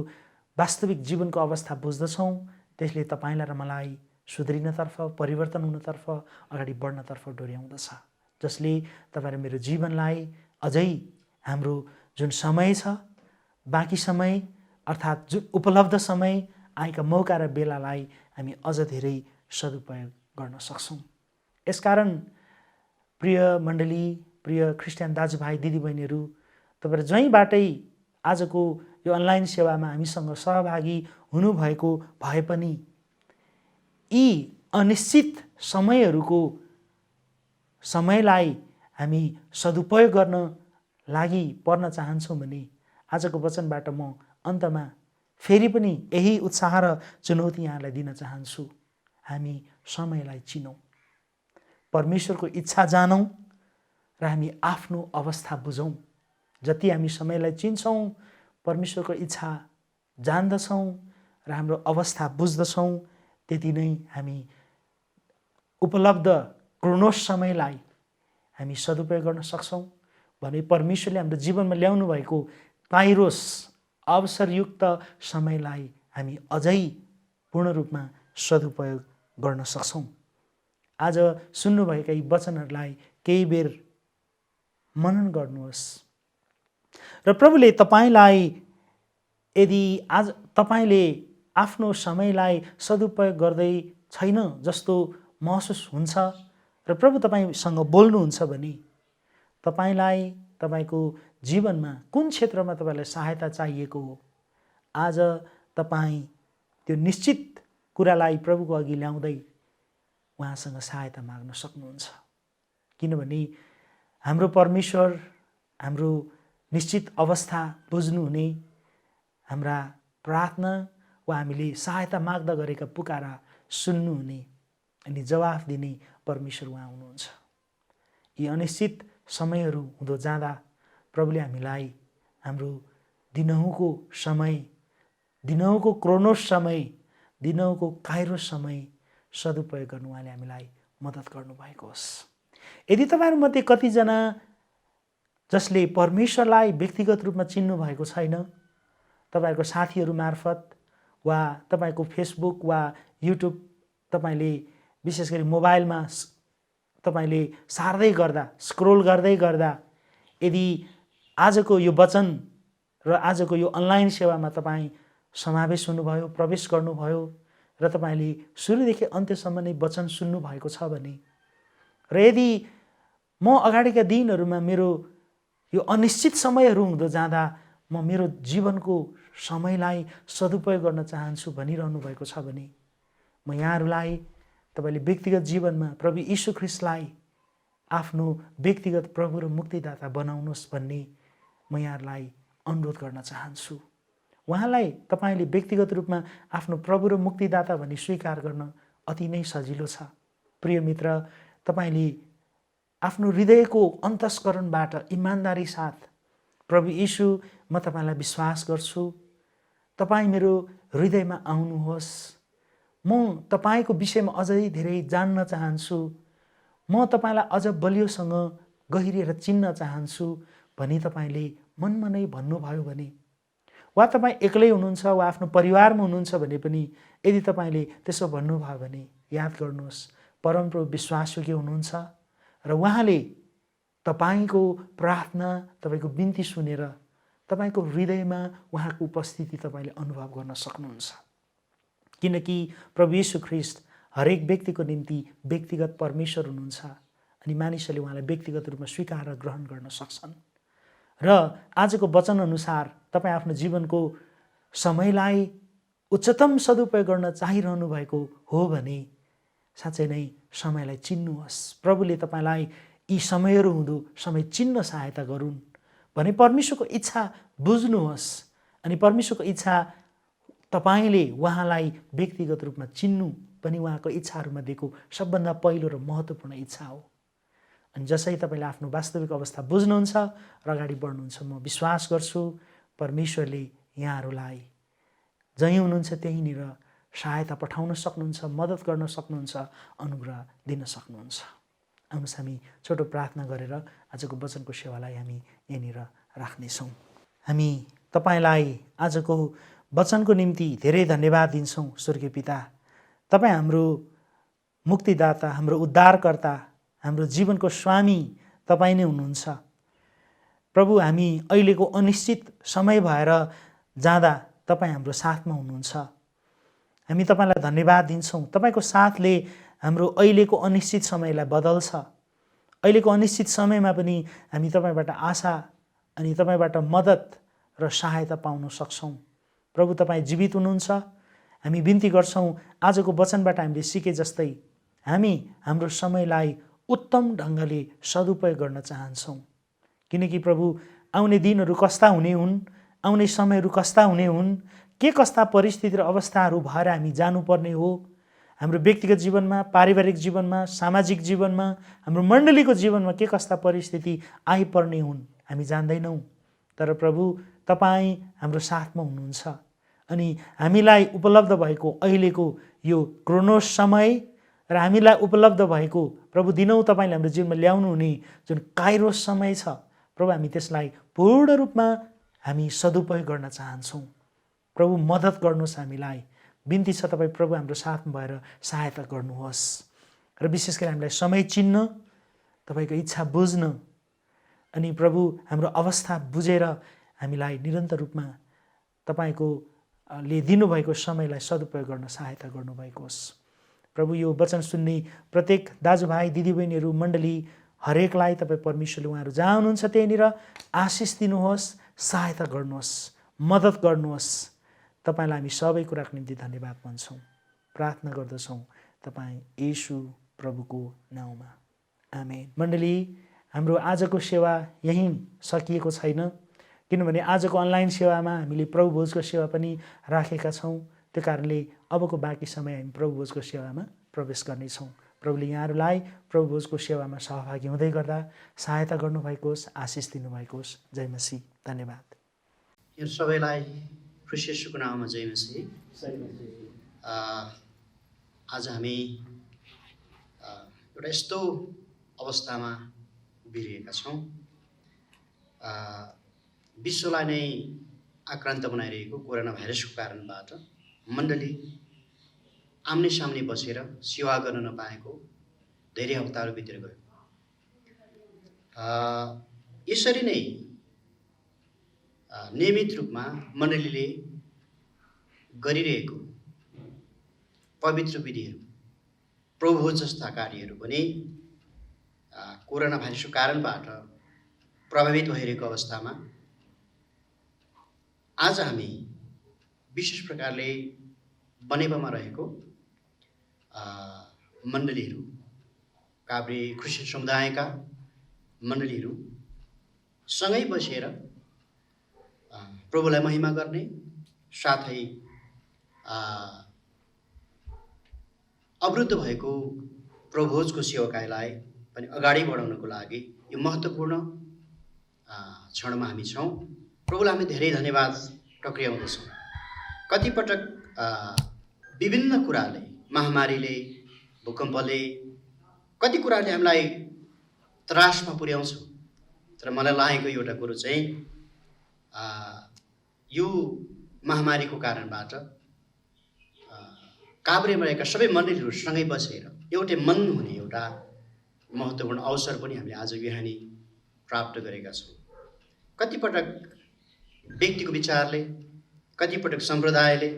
वास्तविक जीवनको अवस्था बुझ्दछौँ, त्यसले तपाईँलाई र मलाई सुध्रिनतर्फ, परिवर्तन हुनतर्फ, अगाडि बढ्नतर्फ डोर्याउँदछ, जसले तपाईँ र मेरो जीवनलाई अझै हाम्रो जुन समय छ, बाँकी समय अर्थात् जुन उपलब्ध समय, आएका मौका र बेलालाई हामी अझ धेरै सदुपयोग गर्न सक्छौँ। यसकारण प्रिय मण्डली, प्रिय क्रिस्चियन दाजुभाइ दिदीबहिनीहरू, तपाईँहरू जहीँबाटै आजको यो अनलाइन सेवामा हामीसँग सहभागी हुनुभएको भए पनि यी अनिश्चित समयलाई हामी सदुपयोग गर्न लागि पर्न चाहन्छौँ भने आजको वचनबाट म अन्तमा फेरि पनि यही उत्साह र चुनौती यहाँलाई दिन चाहन्छु। हामी समयलाई चिनौँ, परमेश्वरको इच्छा जानौँ र हामी आफ्नो अवस्था बुझौँ। जति हामी समयलाई चिन्छौँ, परमेश्वरको इच्छा जान्दछौँ र हाम्रो अवस्था बुझ्दछौँ, त्यति नै हामी उपलब्ध क्रोनोस समयलाई हामी सदुपयोग गर्न सक्छौँ। भने परमेश्वरले हाम्रो जीवनमा ल्याउनु भएको काइरोस अवसरयुक्त समयलाई हामी अझै पूर्ण रूपमा सदुपयोग गर्न सक्छौँ। आज सुन्नुभएका यी वचनहरूलाई केही बेर मनन गर्नुहोस् र प्रभुले तपाईँलाई, यदि आज तपाईँले आफ्नो समयलाई सदुपयोग गर्दै छैन जस्तो महसुस हुन्छ र प्रभु तपाईँसँग बोल्नुहुन्छ भने तपाईँलाई तपाईँको जीवनमा कुन क्षेत्रमा तपाईँलाई सहायता चाहिएको हो, आज तपाईँ त्यो निश्चित कुरालाई प्रभुको अघि ल्याउँदै उहाँसँग सहायता माग्न सक्नुहुन्छ। किनभने हाम्रो परमेश्वर हाम्रो निश्चित अवस्था बुझ्नुहुने, हाम्रा प्रार्थना वा हामीले सहायता माग्दा गरेका पुकारा सुन्नुहुने अनि जवाफ दिने परमेश्वर उहाँ हुनुहुन्छ। यी अनिश्चित समयहरू हुँदो जाँदा प्रभुले हामीलाई हाम्रो दिनहुँको समय, दिनहुँको क्रोनोस समय, दिनहुँको काइरोस समय सदुपयोग गर्नु उहाँले हामीलाई मद्दत गर्नुभएको होस्। यदि तपाईँहरूमध्ये कतिजना जसले परमेश्वरलाई व्यक्तिगत रूपमा चिन्नु भएको छैन, तपाईँहरूको साथीहरू मार्फत वा तपाईँको फेसबुक वा युट्युब तपाईँले विशेष गरी मोबाइलमा तपाईँले सार्दै गर्दा, स्क्रोल गर्दै गर्दा यदि आजको यो वचन र आजको यो अनलाइन सेवामा तपाईँ समावेश हुनुभयो, प्रवेश गर्नुभयो र तपाईँले सुरुदेखि अन्त्यसम्म नै वचन सुन्नुभएको छ भने र यदि म अगाडिका दिनहरूमा मेरो यो अनिश्चित समयहरू हुँदो जाँदा म मेरो जीवनको समयलाई सदुपयोग गर्न चाहन्छु भनिरहनु भएको छ भने म यहाँहरूलाई तपाईँले व्यक्तिगत जीवनमा प्रभु यीशु ख्रीष्टलाई आफ्नो व्यक्तिगत प्रभु र मुक्तिदाता बनाउनुहोस् भन्ने म यहाँहरूलाई अनुरोध गर्न चाहन्छु। उहाँलाई तपाईँले व्यक्तिगत रूपमा आफ्नो प्रभु र मुक्तिदाता भनी स्वीकार गर्न अति नै सजिलो छ। प्रिय मित्र, तपाईँले आफ्नो हृदयको अन्तस्करणबाट इमान्दारी साथ प्रभु यीशु म तपाईँलाई विश्वास गर्छु, तपाईँ मेरो हृदयमा आउनुहोस्, म तपाईँको विषयमा अझै धेरै जान्न चाहन्छु, म तपाईँलाई अझ बलियोसँग गहिरिएर चिन्न चाहन्छु भनी तपाईँले मनमा नै भन्नुभयो भने वा तपाईँ एक्लै हुनुहुन्छ वा आफ्नो परिवारमा हुनुहुन्छ भने पनि यदि तपाईँले त्यसो भन्नुभयो भने याद गर्नुहोस्, परमप्रभु विश्वासयोग्य हुनुहुन्छ र उहाँले तपाईँको प्रार्थना, तपाईँको बिन्ती सुनेर तपाईँको हृदयमा उहाँको उपस्थिति तपाईँले अनुभव गर्न सक्नुहुन्छ। किनकि प्रभु यीशु ख्रीष्ट हरेक व्यक्तिको निम्ति व्यक्तिगत परमेश्वर हुनुहुन्छ अनि मानिसहरूले उहाँलाई व्यक्तिगत रूपमा स्वीकार र ग्रहण गर्न सक्छन्। र आजको वचन अनुसार तपाईँ आफ्नो जीवनको समयलाई उच्चतम सदुपयोग गर्न चाहिरहनु भएको हो भने साँच्चै नै समयलाई चिन्नुहोस्। प्रभुले तपाईँलाई यी समयहरू हुँदो समय चिन्न सहायता गरून् भने परमेश्वरको इच्छा बुझ्नुहोस् अनि परमेश्वरको इच्छा तपाईँले उहाँलाई व्यक्तिगत रूपमा चिन्नु पनि उहाँको इच्छाहरूमध्येको सबभन्दा पहिलो र महत्त्वपूर्ण इच्छा हो। अनि जसै तपाईँले आफ्नो वास्तविक अवस्था बुझ्नुहुन्छ र अगाडि बढ्नुहुन्छ, म विश्वास गर्छु परमेश्वरले यहाँहरूलाई जहीँ हुनुहुन्छ त्यहीँनिर सहायता पठाउन सक्नुहुन्छ, मद्दत गर्न सक्नुहुन्छ, अनुग्रह दिन सक्नुहुन्छ। आउनुहोस् हामी छोटो प्रार्थना गरेर आजको वचनको सेवालाई हामी यहाँनिर राख्नेछौँ। हामी तपाईँलाई आजको वचनको निम्ति धेरै धन्यवाद दिन्छौँ। स्वर्गीय पिता, तपाईँ हाम्रो मुक्तिदाता, हाम्रो उद्धारकर्ता, हाम्रो जीवनको स्वामी तपाईँ नै हुनुहुन्छ। प्रभु, हामी अहिलेको अनिश्चित समय भएर जाँदा तपाईँ हाम्रो साथमा हुनुहुन्छ। हामी तपाईँलाई धन्यवाद दिन्छौँ। तपाईँको साथले हाम्रो अहिलेको अनिश्चित समयलाई बदल्छ। अहिलेको अनिश्चित समयमा पनि हामी तपाईँबाट आशा अनि तपाईँबाट मद्दत र सहायता पाउन सक्छौँ। प्रभु, तपाईँ जीवित हुनुहुन्छ। हामी बिन्ती गर्छौँ आजको वचनबाट हामीले सिके जस्तै हामी हाम्रो समयलाई उत्तम ढङ्गले सदुपयोग गर्न चाहन्छौँ। किनकि प्रभु, आउने दिनहरू कस्ता हुने हुन्, आउने समयहरू कस्ता हुने हुन्, के कस्ता परिस्थिति र अवस्थाहरू भएर हामी जानुपर्ने हो, हाम्रो व्यक्तिगत जीवनमा, पारिवारिक जीवनमा, सामाजिक जीवनमा, हाम्रो मण्डलीको जीवनमा के कस्ता परिस्थिति आइपर्ने हुन् हामी जान्दैनौँ। तर प्रभु, तपाईँ हाम्रो साथमा हुनुहुन्छ अनि हामीलाई उपलब्ध भएको अहिलेको यो क्रोनोस समय र हामीलाई उपलब्ध भएको प्रभु दिनौँ तपाईँले हाम्रो जीवनमा ल्याउनु हुने जुन काइरोस समय छ, प्रभु हामी त्यसलाई पूर्ण रूपमा हामी सदुपयोग गर्न चाहन्छौँ। प्रभु, मद्दत गर्नुहोस् हामीलाई। बिन्ती छ तपाईँ प्रभु हाम्रो साथमा भएर सहायता गर्नुहोस् र विशेष गरी हामीलाई समय चिन्न, तपाईँको इच्छा बुझ्न अनि प्रभु हाम्रो अवस्था बुझेर हामीलाई निरन्तर रूपमा तपाईँको ले दिनुभएको समयलाई सदुपयोग गर्न सहायता गर्नुभएको होस्। प्रभु, यो वचन सुन्ने प्रत्येक दाजुभाइ दिदीबहिनीहरू मण्डली हरेकलाई तपाईँ परमेश्वरले उहाँहरू जहाँ हुनुहुन्छ त्यहीँनिर आशिष दिनुहोस्, सहायता गर्नुहोस्, मद्दत गर्नुहोस्। तपाईँलाई हामी सबै कुराको निम्ति धन्यवाद भन्छौँ, प्रार्थना गर्दछौँ तपाईँ येशू प्रभुको नाउँमा, आमेन। मण्डली, हाम्रो आजको सेवा यहीँ सकिएको छैन, किनभने आजको अनलाइन सेवामा हामीले प्रभु भोजको सेवा पनि राखेका छौँ। त्यो कारणले अबको बाँकी समय हामी प्रभु भोजको सेवामा प्रवेश गर्नेछौँ। प्रभुले यहाँहरूलाई प्रभु भोजको सेवामा सहभागी हुँदै गर्दा सहायता गर्नुभएको होस्, आशिष दिनुभएको होस्। जय मसीह। धन्यवाद। यो सबैलाई ख्रीष्ट येशूको नाममा जय मसीह। आज हामी एउटा यस्तो अवस्थामा उभिरहेका छौँ, विश्वलाई नै आक्रान्त बनाइरहेको कोरोना भाइरसको कारणबाट मण्डली आम्ने सामने बसेर सेवा गर्न नपाएको धेरै हप्ताहरू बितेर गयो। यसरी नै नियमित रूपमा मण्डलीले गरिरहेको पवित्र विधिहरू, प्रभुभोज जस्ता कार्यहरू पनि कोरोना भाइरसको कारणबाट प्रभावित भइरहेको अवस्थामा आज हामी विशेष प्रकारले बनेपामा रहेको मण्डलीहरू, काभ्रे क्रिस्चियन समुदायका मण्डलीहरू सँगै बसेर प्रभुलाई महिमा गर्ने साथै अवरुद्ध भएको प्रभुभोजको सेवाकाईलाई पनि अगाडि बढाउनको लागि यो महत्त्वपूर्ण क्षणमा हामी छौँ। प्रभुलाई हामी धेरै धन्यवाद टक्र्याउँदछौँ। कतिपटक विभिन्न कुराले, महामारीले, भूकम्पले, कति कुराले हामीलाई त्रासमा पुर्याउँछ। तर मलाई लागेको एउटा कुरो चाहिँ यो महामारीको कारणबाट काभ्रेमा रहेका सबै मण्डलीहरू सँगै बसेर एउटै मन हुने एउटा महत्त्वपूर्ण अवसर पनि हामीले आज बिहानी प्राप्त गरेका छौँ। कतिपटक व्यक्तिको विचारले, कतिपटक सम्प्रदायले,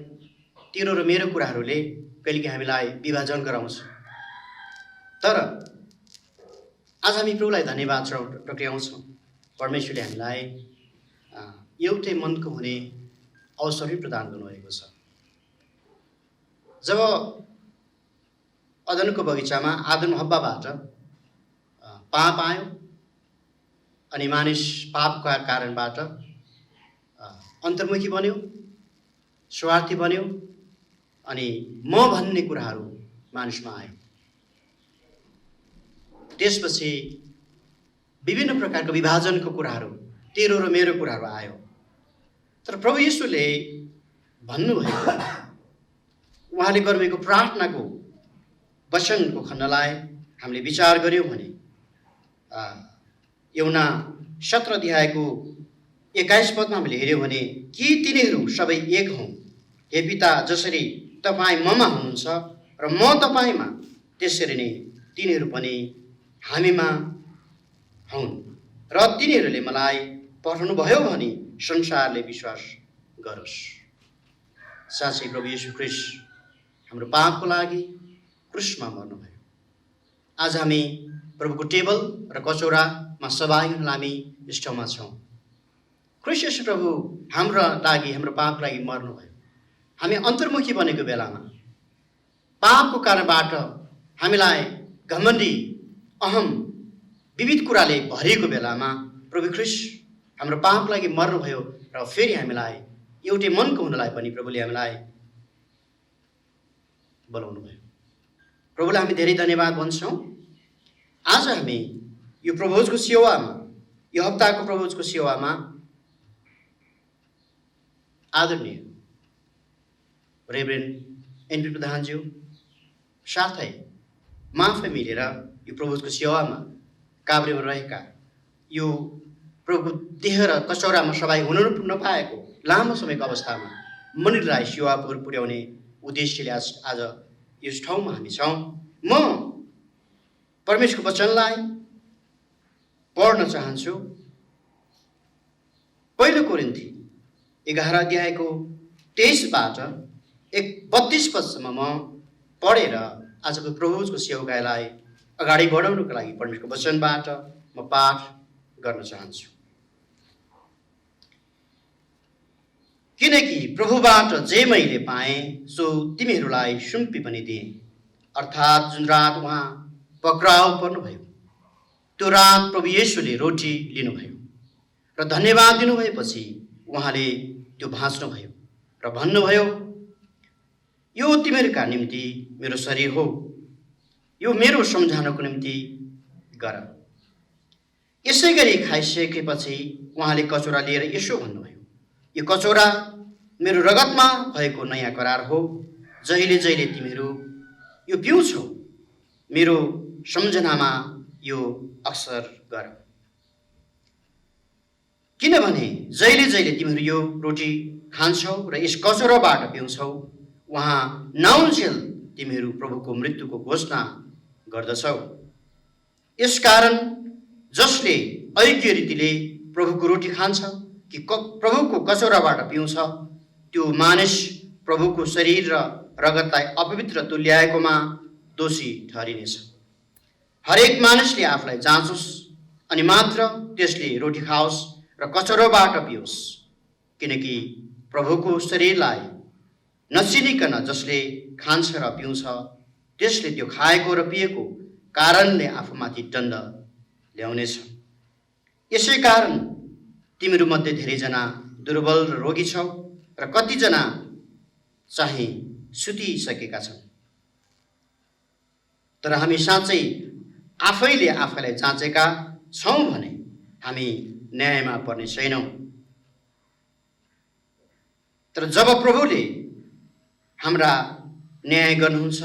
तेरो र मेरो कुराहरूले कहिलेकाहीँ हामीलाई विभाजन गराउँछ। तर आज हामी प्रभुलाई धन्यवाद टक्र्याउँछौँ। परमेश्वरले हामीलाई एउटै मनको हुने अवसर पनि प्रदान गर्नुभएको छ। जब अदनको बगैँचामा आदम हब्बाबाट पाप आयो अनि मानिस पापका कारणबाट अन्तर्मुखी बन्यो, स्वार्थी बन्यो अनि म भन्ने कुराहरू मानिसमा आयो। त्यसपछि विभिन्न प्रकारको विभाजनको कुराहरू, तेरो र मेरो कुराहरू आयो। तर प्रभु येशूले भन्नुभएको, उहाँले गर्नुभएको प्रार्थनाको वचनको खण्डलाई हामीले विचार गर्यौँ भने यूहन्ना 17 अध्यायको 21 पदमा हामीले हेऱ्यौँ भने, कि तिनीहरू सबै एक हौँ, हे पिता, जसरी तपाईँ ममा हुनुहुन्छ र म तपाईँमा, त्यसरी नै तिनीहरू पनि हामीमा हुन्, र तिनीहरूले मलाई पठाउनुभयो भने संसारले विश्वास गरोस्। साँच्चै प्रभु येशू ख्रीष्ट हाम्रो पापको लागि क्रुसमा मर्नुभयो। आज हामी प्रभुको टेबल र कचौरामा सहभागी हुन हामी यस ठाउँमा छौँ। ख्रीष्ट येशू प्रभु हाम्रो लागि, हाम्रो पापको लागि मर्नुभयो। हामी अन्तर्मुखी बनेको बेलामा, पापको कारणबाट हामीलाई घमण्डी, अहम, विविध कुराले भरिएको बेलामा प्रभु ख्रीष्ट हाम्रो पापको लागि मर्नुभयो र फेरि हामीलाई एउटै मनको हुनलाई पनि प्रभुले हामीलाई बोलाउनु भयो। प्रभुलाई हामी धेरै धन्यवाद भन्छौँ। आज हामी यो प्रभुजको सेवामा, यो हप्ताको प्रभुजको सेवामा आदरणीय रेभरेन्ड एनपी प्रधानज्यू साथै माफै मिलेर यो प्रभुजको सेवामा काभ्रेमा रहेका यो प्रभुको देह र कचौरामा सहभागी हुन नपाएको लामो समयको अवस्थामा मण्डलीलाई सेवा पुर्याउने उद्देश्यले आज यस ठाउँमा हामी छौँ। म परमेश्वरको वचनलाई पढ्न चाहन्छु। पहिलो कोरिन्थी 11 अध्यायको 23बाट 32 पदसम्म म पढेर आजको प्रभुजको सेवाकाईलाई अगाडि बढाउनको लागि परमेश्वरको वचनबाट म पाठ गर्न चाहन्छु। किनकि प्रभुबाट जे मैले पाएँ सो तिमीहरूलाई सुम्पी पनि दिएँ, अर्थात् जुन रात उहाँ पक्राउ पर्नुभयो त्यो रात प्रभु येशूले रोटी लिनुभयो र धन्यवाद दिनुभएपछि उहाँले त्यो भाँच्नुभयो र भन्नुभयो, यो तिमीहरूका निम्ति मेरो शरीर हो, यो मेरो सम्झाउनको निम्ति गर। यसै गरी खाइसकेपछि उहाँले कचौरा लिएर यसो भन्नुभयो, यो कचौरा मेरो रगतमा भएको नयाँ करार हो, जहिले जहिले तिमीहरू यो पिउँछौ मेरो सम्झनामा यो अक्सर गर। किनभने जहिले जहिले तिमीहरू यो रोटी खान्छौ र यस कचौराबाट पिउँछौ, उहाँ नाउन्जेल तिमीहरू प्रभुको मृत्युको घोषणा गर्दछौ। यसकारण जसले ऐक्य रीतिले प्रभुको रोटी खान्छ कि प्रभुको कचौराबाट पिउँछ, त्यो मानिस प्रभुको शरीर र रगतलाई अपवित्र तुल्याएकोमा दोषी ठहरिनेछ। हरेक मानिसले आफूलाई जाँचोस् अनि मात्र त्यसले रोटी खाओस् र कचरोबाट पियोस्, किनकि प्रभुको शरीरलाई नचिनिकन जसले खान्छ र पिउँछ त्यसले त्यो खाएको र पिएको कारणले आफूमाथि दण्ड ल्याउनेछ। यसै कारण तिमीहरूमध्ये धेरैजना दुर्बल र रोगी छौ र कतिजना चाहिँ सुतिसकेका छन्। तर हामी साँच्चै आफैले आफैलाई जाँचेका छौँ भने हामी न्यायमा पर्ने छैनौँ। तर जब प्रभुले हाम्रा न्याय गर्नुहुन्छ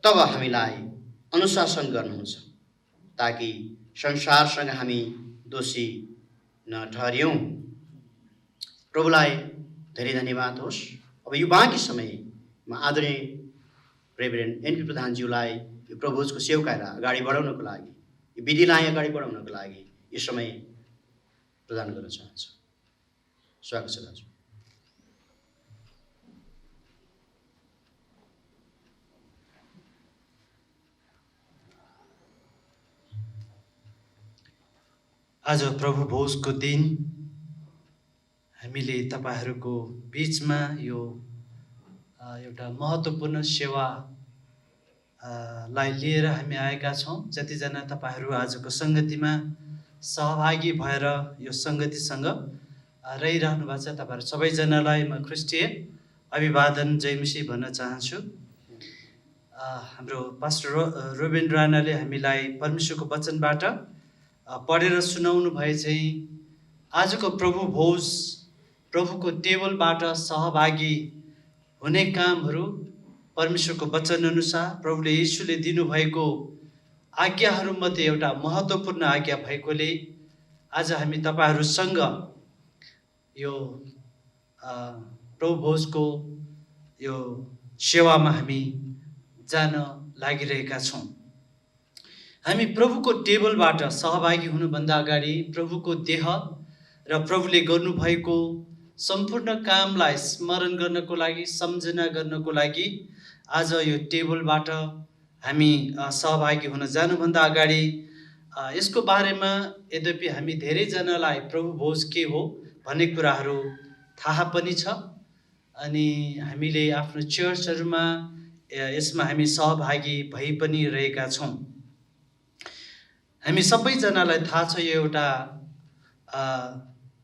तब हामीलाई अनुशासन गर्नुहुन्छ, ताकि संसारसँग हामी दोषी नठहरियौँ। प्रभुलाई धेरै धन्यवाद होस्। अब यो बाँकी समयमा आदरणीय रेभरेन्ड एनपी प्रधानज्यूलाई यो प्रभुजको सेवकालाई अगाडि बढाउनको लागि, यो विधिलाई अगाडि बढाउनको लागि यो समय प्रदान गर्न चाहन्छु। स्वागत छ दाजु। आज प्रभु भोजको दिन हामीले तपाईहरूको बीचमा यो एउटा महत्त्वपूर्ण सेवा लाई लिएर हामी आएका छौँ। जतिजना तपाईहरू आजको सङ्गतिमा सहभागी भएर यो सङ्गतिसँग रहिरहनु भएको छ, तपाईहरू सबैजनालाई म ख्रिस्टीय अभिवादन जयमसी भन्न चाहन्छु। हाम्रो पास्टर रोबिन राणाले हामीलाई परमेश्वरको वचनबाट पढेर सुनाउनु भए चाहिँ आजको प्रभु भोज, प्रभुको टेबलबाट सहभागी हुने कामहरू परमेश्वरको वचन अनुसार प्रभुले यीशुले दिनुभएको आज्ञाहरूमध्ये एउटा महत्त्वपूर्ण आज्ञा भएकोले आज हामी तपाईहरूसँग यो प्रभु भोजको यो सेवामा हामी जान लागिरहेका छौँ। हामी प्रभुको टेबलबाट सहभागी हुनुभन्दा अगाडि प्रभुको देह र प्रभुले गर्नुभएको सम्पूर्ण कामलाई स्मरण गर्नको लागि, सम्झना गर्नको लागि आज यो टेबलबाट हामी सहभागी हुन जानुभन्दा अगाडि यसको बारेमा यद्यपि हामी धेरैजनालाई प्रभु भोज के हो भन्ने कुराहरू थाहा पनि छ अनि हामीले आफ्नो चर्चहरूमा यसमा हामी सहभागी भई पनि रहेका छौँ। हामी सबैजनालाई थाहा छ यो एउटा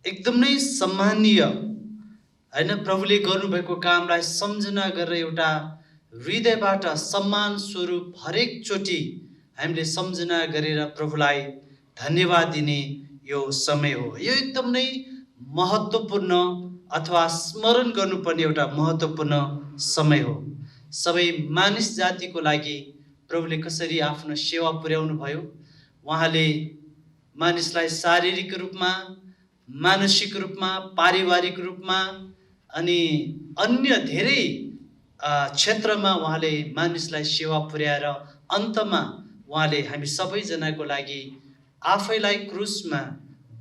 एकदमै सम्मानीय हैन, प्रभुले गर्नुभएको कामलाई सम्झना गरेर एउटा हृदयबाट सम्मान स्वरूप हरेकचोटि हामीले सम्झना गरेर प्रभुलाई धन्यवाद दिने यो समय हो। यो एकदमै महत्त्वपूर्ण अथवा स्मरण गर्नुपर्ने एउटा महत्त्वपूर्ण समय हो। सबै मानिस जातिको लागि प्रभुले कसरी आफ्नो सेवा पुर्याउनु भयो, उहाँले मानिसलाई शारीरिक रूपमा, मानसिक रूपमा, पारिवारिक रूपमा अनि अन्य धेरै क्षेत्रमा उहाँले मानिसलाई सेवा पुर्याएर अन्तमा उहाँले हामी सबैजनाको लागि आफैलाई क्रुसमा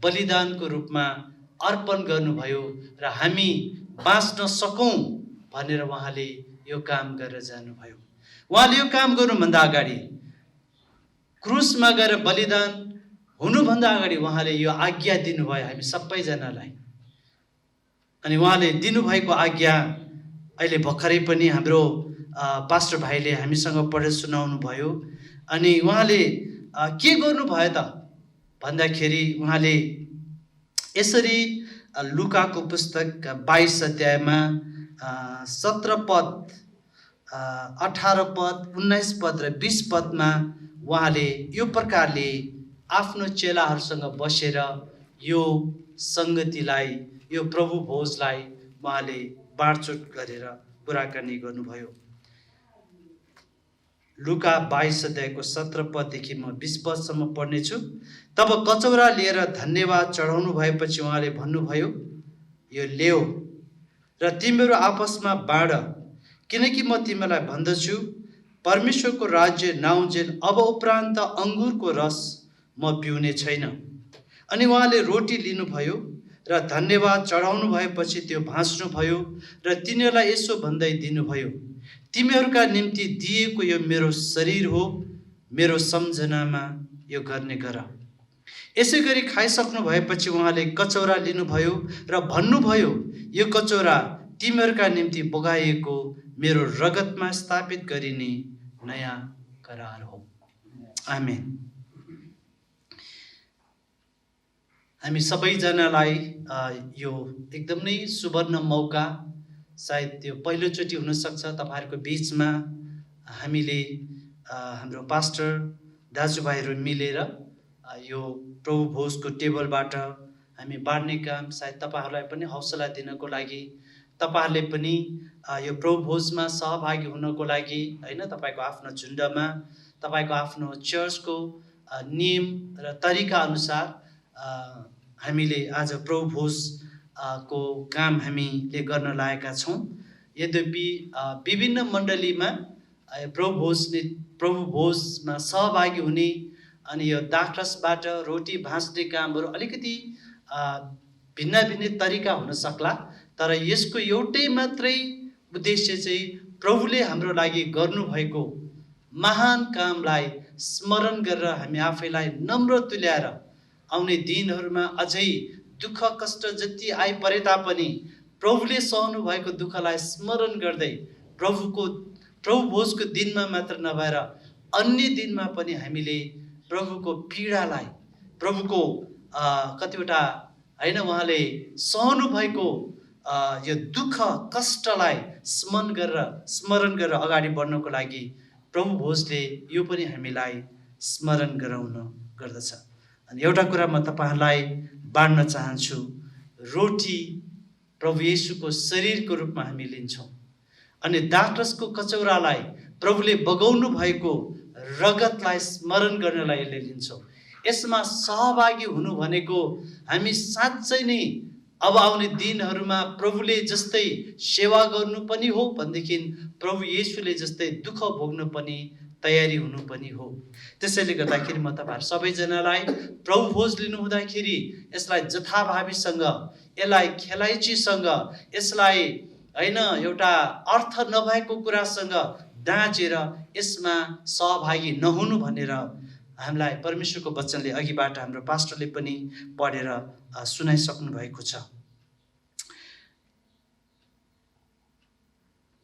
बलिदानको रूपमा अर्पण गर्नुभयो र हामी बाँच्न सकौँ भनेर उहाँले यो काम गरेर जानुभयो। उहाँले यो काम गर्नुभन्दा अगाडि, क्रुसमा गएर बलिदान हुनुभन्दा अगाडि उहाँले यो आज्ञा दिनुभयो हामी सबैजनालाई। अनि उहाँले दिनुभएको आज्ञा अहिले भर्खरै पनि हाम्रो पास्टर भाइले हामीसँग पढेर सुनाउनु भयो। अनि उहाँले के गर्नुभयो त भन्दाखेरि उहाँले यसरी लुकाको पुस्तक 22 अध्यायमा 17 पद, 18 पद, 19 पद र 20 पदमा उहाँले यो प्रकारले आफ्नो चेलाहरूसँग बसेर यो सङ्गतिलाई, यो प्रभु भोजलाई उहाँले बाँडचुट गरेर कुराकानी गर्नुभयो। लुका 22 अध्यायको 17 पददेखि म 20 पदसम्म पढ्नेछु। तब कचौरा लिएर धन्यवाद चढाउनु भएपछि उहाँले भन्नुभयो, यो ल्याऊ र तिमीहरू आपसमा बाँड, किनकि म तिमीलाई भन्दछु परमेश्वरको राज्य नआउन्जेल अब उपरान्त अङ्गुरको रस म पिउने छैन। अनि उहाँले रोटी लिनुभयो र धन्यवाद चढाउनु भएपछि त्यो भाँच्नुभयो र तिनीहरूलाई यसो भन्दै दिनुभयो, तिमीहरूका निम्ति दिएको यो मेरो शरीर हो, मेरो सम्झनामा यो गर्ने गर। यसै गरी खाइसक्नु भएपछि उहाँले कचौरा लिनुभयो र भन्नुभयो, यो कचौरा तिमीहरूका निम्ति बगाइएको मेरो रगतमा स्थापित गरिने नयाँ करार हो। आमेन। हामी सबैजनालाई यो एकदमै सुवर्ण मौका, सायद त्यो पहिलोचोटि हुनसक्छ तपाईँहरूको बिचमा हामीले हाम्रो पास्टर दाजुभाइहरू मिलेर यो प्रभु भोजको टेबलबाट हामी बाँड्ने काम, सायद तपाईँहरूलाई पनि हौसला दिनको लागि, तपाईँहरूले पनि यो प्रभु भोजमा सहभागी हुनको लागि होइन, तपाईँको आफ्नो झुन्डमा, तपाईँको आफ्नो चर्चको नियम र तरिका अनुसार हामीले आज प्रभु भोज को काम हामीले गर्न लागेका छौँ। यद्यपि विभिन्न मण्डलीमा प्रभु भोजमा सहभागी हुने अनि यो दाखरसबाट रोटी भाँच्ने कामहरू अलिकति भिन्न भिन्न तरिका हुन सक्ला, तर यसको एउटै मात्रै उद्देश्य चाहिँ प्रभुले हाम्रो लागि गर्नुभएको महान कामलाई स्मरण गरेर हामी आफैलाई नम्र तुल्याएर आउने दिनहरूमा अझै दुःख कष्ट जति आइपरे तापनि प्रभुले सहनु भएको दुःखलाई स्मरण गर्दै प्रभु भोजको दिनमा मात्र नभएर अन्य दिनमा पनि हामीले प्रभुको पीडालाई, प्रभुको कतिवटा होइन उहाँले सहनु भएको यो दुःख कष्टलाई स्मरण गरेर अगाडि बढ्नको लागि प्रभु भोजले यो पनि हामीलाई स्मरण गराउन गर्दछ। अनि एउटा कुरा म तपाईँहरूलाई बाँड्न चाहन्छु, रोटी प्रभु येशूको शरीरको रूपमा हामी लिन्छौँ अनि दाखरसको कचौरालाई प्रभुले बगाउनु भएको रगतलाई स्मरण गर्नलाई यसले लिन्छौँ। यसमा सहभागी हुनु भनेको हामी साँच्चै नै अब आउने दिनहरूमा प्रभुले जस्तै सेवा गर्नु पनि हो भनेदेखि प्रभु येशूले जस्तै दुःख भोग्नु पनि तयारी हुनु पनि हो। त्यसैले गर्दाखेरि म तपाईँहरू सबैजनालाई प्रभु भोज लिनु हुँदाखेरि यसलाई जथाभावीसँग, यसलाई खेलाइचीसँग, यसलाई होइन एउटा अर्थ नभएको कुरासँग दाँचेर यसमा सहभागी नहुनु भनेर हामीलाई परमेश्वरको वचनले अघिबाट हाम्रो पास्टरले पनि पढेर सुनाइसक्नु भएको छ।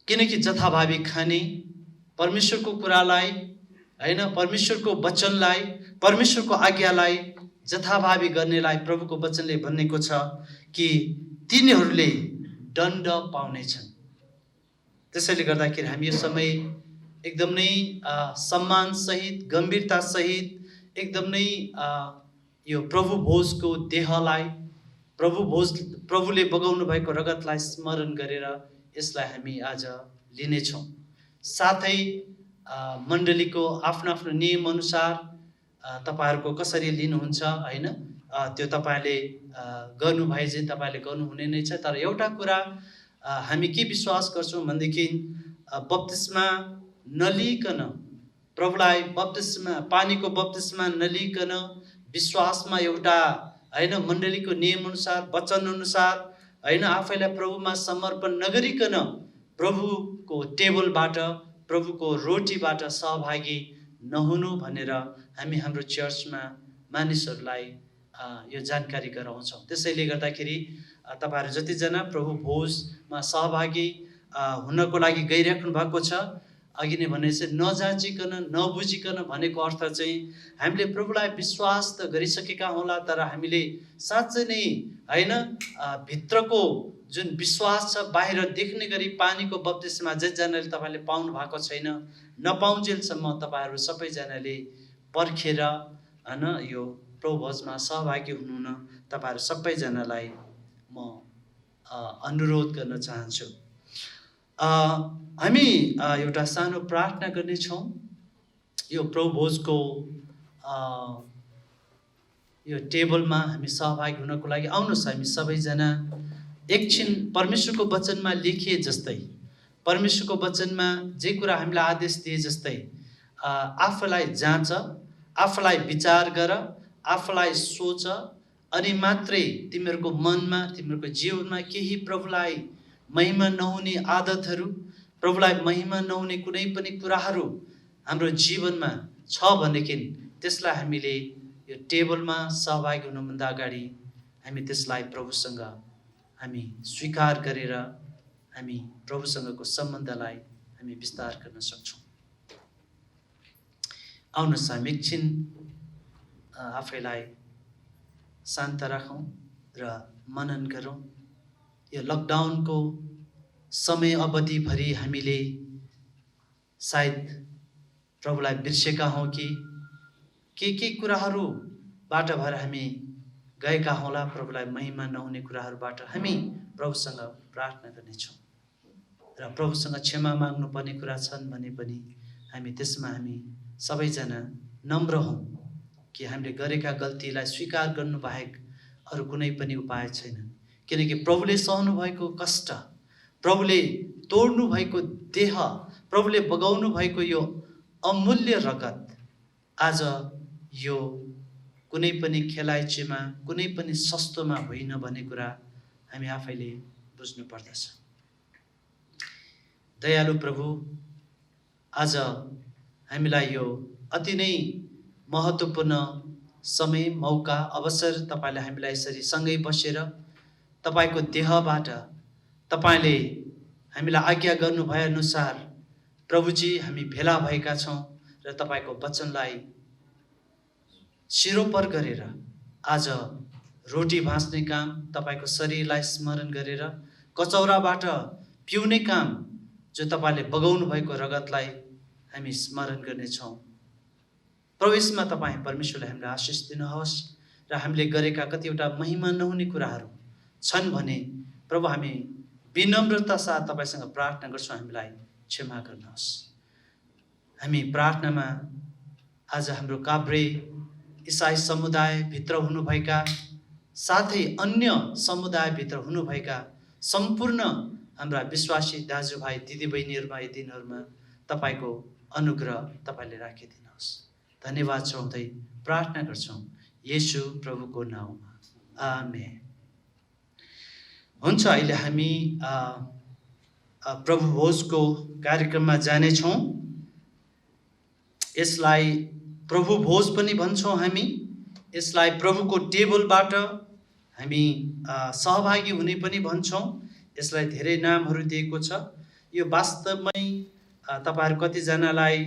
किनकि जथाभावी खाने, परमेश्वरको कुरालाई होइन, परमेश्वरको वचनलाई, परमेश्वरको आज्ञालाई जथाभावी गर्नेलाई प्रभुको वचनले भनेको छ कि तिनीहरूले दण्ड पाउनेछन्। त्यसैले गर्दाखेरि हामी यो समय एकदमै सम्मानसहित, गम्भीरतासहित एकदमै यो प्रभु भोजको देहलाई, प्रभुले बगाउनु भएको रगतलाई स्मरण गरेर यसलाई हामी आज लिनेछौँ। साथै मण्डलीको आफ्नो आफ्नो नियम अनुसार तपाईँहरूको कसरी लिनुहुन्छ होइन, त्यो तपाईँले गर्नुभए चाहिँ तपाईँले गर्नुहुने नै छ। तर एउटा कुरा हामी के विश्वास गर्छौँ भनेदेखि बप्तिस्मा नलिकन, प्रभुलाई बप्तिस्मा, पानीको बप्तिस्मा नलिकन विश्वासमा एउटा होइन मण्डलीको नियम अनुसार, वचन अनुसार होइन आफैलाई प्रभुमा समर्पण नगरिकन प्रभुको टेबलबाट, प्रभुको रोटीबाट सहभागी नहुनु भनेर हामी हाम्रो चर्चमा मानिसहरूलाई यो जानकारी गराउँछौँ। त्यसैले गर्दाखेरि तपाईँहरू जतिजना प्रभु भोजमा सहभागी हुनको लागि गइराख्नु भएको छ, अघि नै भने चाहिँ नजाँचिकन नबुझिकन भनेको अर्थ चाहिँ हामीले प्रभुलाई विश्वास त गरिसकेका होला, तर हामीले साँच्चै नै होइन भित्रको जुन विश्वास छ बाहिर देख्ने गरी पानीको बप्तिस्मा जतिजनाले तपाईँले पाउनु भएको छैन, नपाउन्जेलसम्म तपाईँहरू सबैजनाले पर्खेर होइन यो प्रभु भोजमा सहभागी हुनुहुन तपाईँहरू सबैजनालाई म अनुरोध गर्न चाहन्छु। हामी एउटा सानो प्रार्थना गर्नेछौँ यो प्रभु भोजको यो टेबलमा हामी सहभागी हुनको लागि। आउनुहोस् हामी सबैजना एकछिन परमेश्वरको वचनमा लेखिए जस्तै, परमेश्वरको वचनमा जे कुरा हामीलाई आदेश दिए जस्तै आफूलाई जाँच, आफूलाई विचार गर, आफूलाई सोच, अनि मात्रै तिमीहरूको मनमा तिमीहरूको जीवनमा केही प्रभुलाई महिमा नहुने आदतहरू, प्रभुलाई महिमा नहुने कुनै पनि कुराहरू हाम्रो जीवनमा छ भनेदेखि त्यसलाई हामीले यो टेबलमा सहभागी हुनुभन्दा अगाडि हामी त्यसलाई प्रभुसँग हामी स्वीकार गरेर हामी प्रभुसँगको सम्बन्धलाई हामी विस्तार गर्न सक्छौँ। आउनुहोस् हामी एकछिन आफैलाई शान्त राखौँ र मनन गरौँ। यो लकडाउनको समय अवधिभरि हामीले सायद प्रभुलाई बिर्सेका हौँ कि के कुराहरूबाट भएर हामी गएका होला। प्रभुलाई महिमा नहुने कुराहरूबाट हामी प्रभुसँग प्रार्थना गर्नेछौँ र प्रभुसँग क्षमा माग्नुपर्ने कुरा छन् भने पनि हामी त्यसमा हामी सबैजना नम्र हौँ कि हामीले गरेका गल्तीलाई स्वीकार गर्नु बाहेक अरू कुनै पनि उपाय छैन। किनकि प्रभुले सहनु भएको कष्ट, प्रभुले तोड्नु भएको देह, प्रभुले बगाउनु भएको यो अमूल्य रगत आज यो कुनै पनि खेलाइँचीमा, कुनै पनि सस्तोमा होइन भन्ने कुरा हामी आफैले बुझ्नु पर्दछ। दयालु प्रभु, आज हामीलाई यो अति नै महत्त्वपूर्ण समय, मौका, अवसर तपाईँले हामीलाई यसरी सँगै बसेर तपाईँको देहबाट तपाईँले हामीलाई आज्ञा गर्नु भए अनुसार प्रभुजी हामी भेला भएका छौँ र तपाईँको वचनलाई शिरोपर गरेर आज रोटी भाँच्ने काम, तपाईँको शरीरलाई स्मरण गरेर कचौराबाट पिउने काम, जो तपाईँले बगाउनु भएको रगतलाई हामी स्मरण गर्नेछौँ। प्रभु यसमा तपाईँ परमेश्वरले हामीलाई आशिष दिनुहोस् र हामीले गरेका कतिवटा महिमा नहुने कुराहरू छन् भने प्रभु हामी विनम्रता साथ तपाईँसँग प्रार्थना गर्छौँ, हामीलाई क्षमा गर्नुहोस्। हामी प्रार्थनामा आज हाम्रो काभ्रे इसाई समुदायभित्र हुनुभएका साथै अन्य समुदायभित्र हुनुभएका सम्पूर्ण हाम्रा विश्वासी दाजुभाइ दिदीबहिनीहरूमा यी दिनहरूमा तपाईँको अनुग्रह तपाईँले राखिदिनुहोस्। धन्यवाद चढाउँदै प्रार्थना गर्छौँ येशू प्रभुको नाउँमा, आमेन। हुन्छ, अहिले हामी प्रभु भोजको कार्यक्रममा जानेछौँ। यसलाई प्रभु भोज पनि भन्छौँ हामी। यसलाई प्रभुको टेबलबाट हामी सहभागी हुने पनि भन्छौँ। यसलाई धेरै नामहरू दिएको छ। यो वास्तवमै तपाईँहरू कतिजनालाई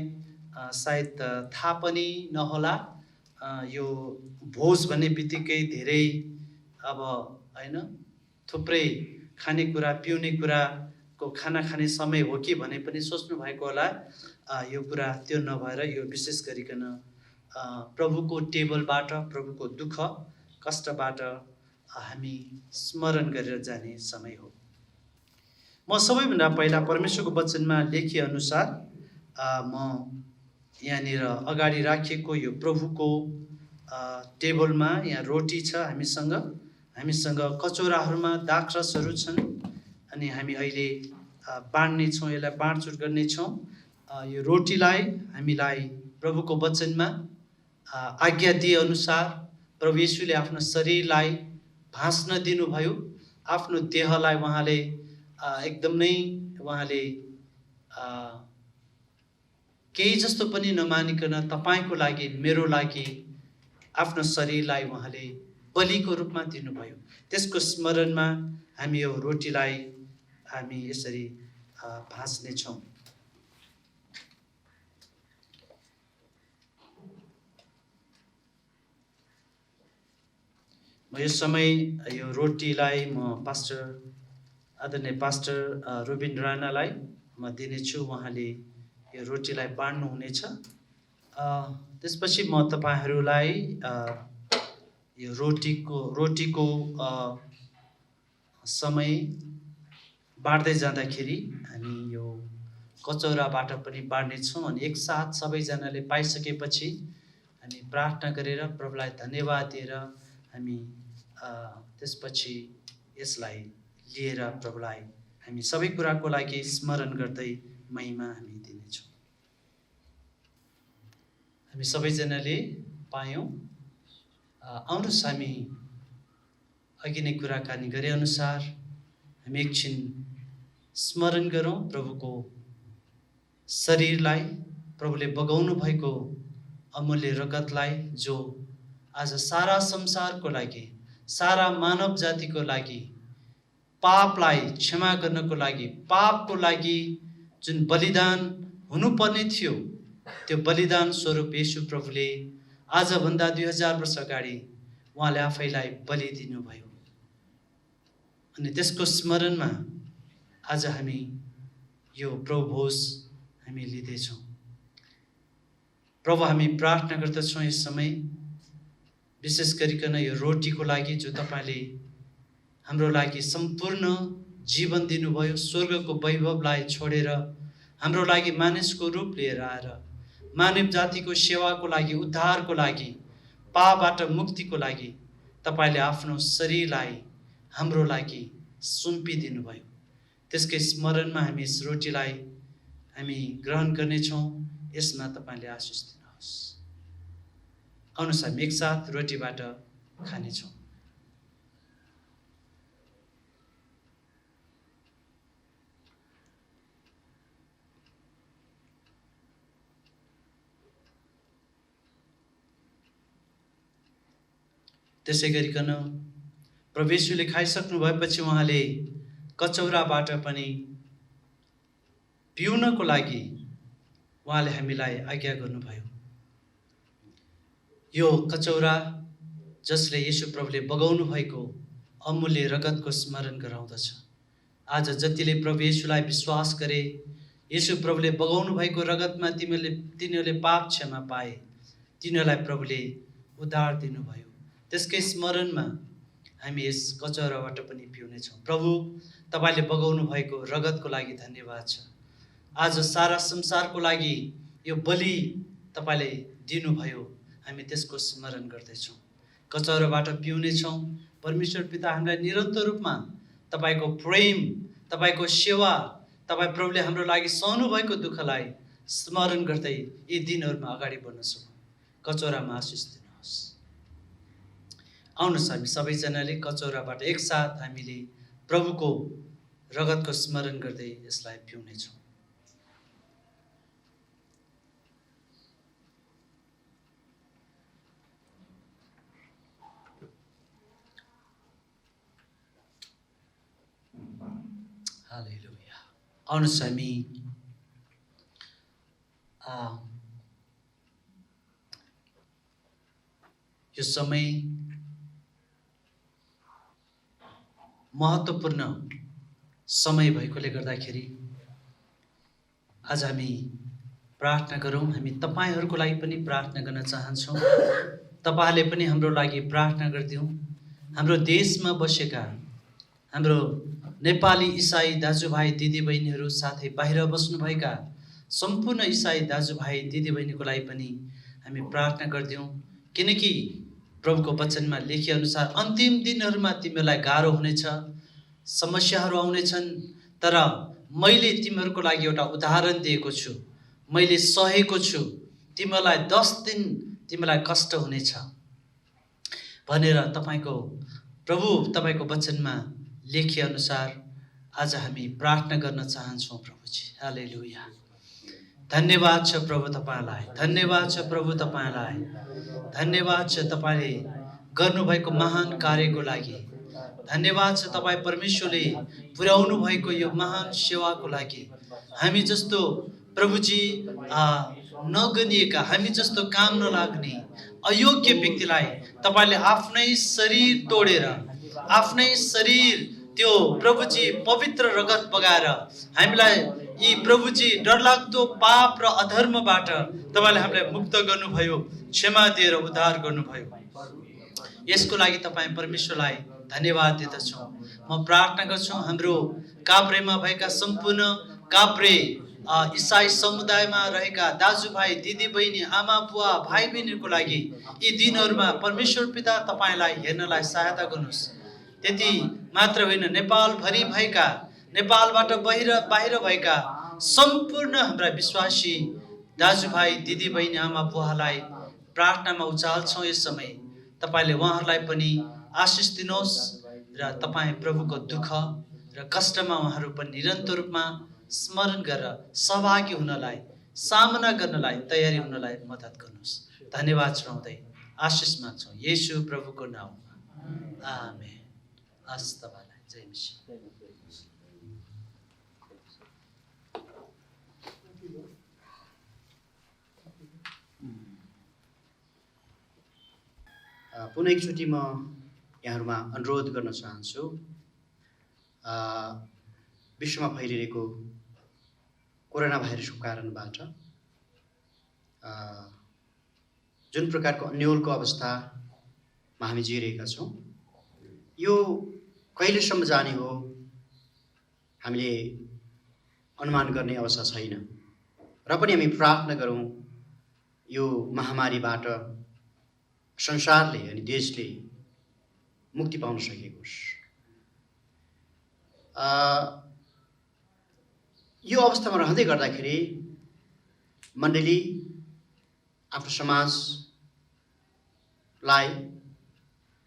सायद थाहा पनि नहोला। यो भोज भन्ने बित्तिकै धेरै अब होइन थुप्रै खानेकुरा पिउने कुराको खाना खाने समय हो कि भने पनि सोच्नु भएको होला। यो कुरा त्यो नभएर यो विशेष गरिकन प्रभुको टेबलबाट, प्रभुको दुःख कष्टबाट हामी स्मरण गरेर जाने समय हो। म सबैभन्दा पहिला परमेश्वरको वचनमा लेखिए अनुसार म यहाँनिर अगाडि राखिएको यो प्रभुको टेबलमा यहाँ रोटी छ हामीसँग कचौराहरूमा दाखरसहरू छन् अनि हामी अहिले बाँड्नेछौँ, यसलाई बाँडचुट गर्नेछौँ। यो रोटीलाई हामीलाई प्रभुको वचनमा आज्ञा दिए अनुसार प्रभु येशूले आफ्नो शरीरलाई भाँच्न दिनुभयो। आफ्नो देहलाई उहाँले एकदमै उहाँले केही जस्तो पनि नमानिकन तपाईँको लागि, मेरो लागि आफ्नो शरीरलाई उहाँले बलिको रूपमा दिनुभयो। त्यसको स्मरणमा हामी यो रोटीलाई हामी यसरी भाँच्नेछौँ। यो समय यो रोटीलाई म आदरणीय पास्टर रुबिन राणालाई म दिनेछु। उहाँले यो रोटीलाई बाँड्नु हुनेछ। त्यसपछि म तपाईँहरूलाई यो रोटीको समय बाँड्दै जाँदाखेरि हामी यो कचौराबाट पनि बाँड्नेछौँ। अनि एकसाथ सबैजनाले पाइसकेपछि हामी प्रार्थना गरेर प्रभुलाई धन्यवाद दिएर हामी त्यसपछि यसलाई लिएर प्रभुलाई हामी सबै कुराको लागि स्मरण गर्दै महिमा हामी दिनेछौँ। हामी सबैजनाले पायौँ। आउनुहोस् हामी अघि नै कुराकानी गरे अनुसार हामी एकछिन स्मरण गरौँ प्रभुको शरीरलाई, प्रभुले बगाउनु भएको अमूल्य रगतलाई, जो आज सारा संसारको लागि, सारा मानव जातिको लागि, पापलाई क्षमा गर्नको लागि, पापको लागि जुन बलिदान हुनुपर्ने थियो, त्यो बलिदान स्वरूप येशू प्रभुले आजभन्दा 2000 वर्ष अगाडि उहाँले आफैलाई बलि दिनुभयो। अनि त्यसको स्मरणमा आज हामी यो प्रभुभोज हामी लिँदैछौँ। प्रभु, हामी प्रार्थना गर्दछौँ यस समय विशेष गरिकन यो रोटीको लागि, जो तपाईँले हाम्रो लागि सम्पूर्ण जीवन दिनुभयो, स्वर्गको वैभवलाई छोडेर हाम्रो लागि मानिसको रूप लिएर आएर मानव जातिको सेवाको लागि, उद्धारको लागि, पापबाट मुक्तिको लागि तपाईँले आफ्नो शरीरलाई हाम्रो लागि सुम्पिदिनुभयो। त्यसकै स्मरणमा हामी यस रोटीलाई हामी ग्रहण गर्नेछौँ। यसमा तपाईँले आशिष दिनुहोस्। आउनुहोस् हामी एकसाथ रोटीबाट खानेछौँ। त्यसै गरिकन प्रभु येशूले खाइसक्नु भएपछि उहाँले कचौराबाट पनि पिउनको लागि उहाँले हामीलाई आज्ञा गर्नुभयो। यो कचौरा जसले येशू प्रभुले बगाउनु भएको अमूल्य रगतको स्मरण गराउँदछ। आज जतिले प्रभु येशूलाई विश्वास गरे, येशू प्रभुले बगाउनु भएको रगतमा तिनीहरूले पाप क्षमा पाए, तिनीहरूलाई प्रभुले उद्धार दिनुभयो। त्यसकै स्मरणमा हामी यस कचौराबाट पनि पिउनेछौँ। प्रभु, तपाईँले बगाउनु भएको रगतको लागि धन्यवाद छ। आज सारा संसारको लागि यो बलि तपाईँले दिनुभयो, हामी त्यसको स्मरण गर्दैछौँ। कचौराबाट पिउनेछौँ। परमेश्वर पिता, हामीलाई निरन्तर रूपमा तपाईँको प्रेम, तपाईँको सेवा, तपाईँ प्रभुले हाम्रो लागि सहनु भएको दुःखलाई स्मरण गर्दै यी दिनहरूमा अगाडि बढ्न सकौँ। कचौरामा आशिष दिनुहोस्। आउनुहोस् हामी सबैजनाले कचौराबाट एकसाथ हामीले प्रभुको रगतको स्मरण गर्दै यसलाई पिउनेछौँ। हालेलुया। आउनुहोस् हामी यो समय महत्त्वपूर्ण समय भएकोले गर्दाखेरि आज हामी प्रार्थना गरौँ। हामी तपाईँहरूको लागि पनि प्रार्थना गर्न चाहन्छौँ। तपाईँहरूले पनि हाम्रो लागि प्रार्थना गरिदिउँ। हाम्रो देशमा बसेका हाम्रो नेपाली इसाई दाजुभाइ दिदीबहिनीहरू, साथै बाहिर बस्नुभएका सम्पूर्ण इसाई दाजुभाइ दिदीबहिनीको लागि पनि हामी प्रार्थना गरिदिउँ। किनकि प्रभुको वचनमा लेखिएअनुसार अन्तिम दिनहरूमा तिमीहरूलाई गाह्रो हुनेछ, समस्याहरू आउनेछन्, तर मैले तिमीहरूको लागि एउटा उदाहरण दिएको छु, मैले सहेको छु, तिमीहरूलाई 10 दिन तिमीलाई कष्ट हुनेछ भनेर प्रभु तपाईँको वचनमा लेखिएअनुसार आज हामी प्रार्थना गर्न चाहन्छौँ। प्रभुजी, हालेलुया। धन्यवाद छ प्रभु तपाईँलाई, धन्यवाद छ प्रभु तपाईँलाई, धन्यवाद छ तपाईँले गर्नुभएको महान कार्यको लागि, धन्यवाद छ तपाईँ परमेश्वरले पुर्याउनु भएको यो महान सेवाको लागि। हामी जस्तो प्रभुजी नगनिएका, हामी जस्तो काम नलाग्ने अयोग्य व्यक्तिलाई तपाईँले आफ्नै शरीर तोडेर, आफ्नै शरीर त्यो प्रभुजी पवित्र रगत बगाएर हामीलाई यी प्रभुजी डरलाग्दो पाप र अधर्मबाट तपाईँले हामीलाई मुक्त गर्नुभयो, क्षमा दिएर उद्धार गर्नुभयो। यसको लागि तपाईँ परमेश्वरलाई धन्यवाद दिँदछौँ। म प्रार्थना गर्छु हाम्रो काभ्रेमा भएका सम्पूर्ण काभ्रे इसाई समुदायमा रहेका दाजुभाइ दिदीबहिनी, आमा बुवा भाइ बहिनीहरूको लागि यी दिनहरूमा परमेश्वर पिता तपाईँलाई हेर्नलाई सहायता गर्नुहोस्। त्यति मात्र होइन, नेपालभरि भएका, नेपालबाट बाहिर भएका सम्पूर्ण हाम्रा विश्वासी दाजुभाइ दिदीबहिनी, आमा बुवालाई प्रार्थनामा उचाल्छौँ। यस समय तपाईँले उहाँहरूलाई पनि आशिष दिनुहोस्, र तपाईँ प्रभुको दुःख र कष्टमा उहाँहरू पनि निरन्तर रूपमा स्मरण गरेर सहभागी हुनलाई, सामना गर्नलाई, तयारी हुनलाई मद्दत गर्नुहोस्। धन्यवाद चढाउँदै आशिष माग्छौँ येशू प्रभुको नाउँमा, आमेन। हस् तपाईँलाई जय मसीह। पुनः एकचोटि म यहाँहरूमा अनुरोध गर्न चाहन्छु, विश्वमा फैलिरहेको कोरोना भाइरसको कारणबाट जुन प्रकारको अन्योलको अवस्थामा हामी जिइरहेका छौँ, यो कहिलेसम्म जाने हो हामीले अनुमान गर्ने अवस्था छैन। र पनि हामी प्रार्थना गरौँ यो महामारीबाट संसारले अनि देशले मुक्ति पाउन सकेको होस्। यो अवस्थामा रहँदै गर्दाखेरि मण्डली आफ्नो समाजलाई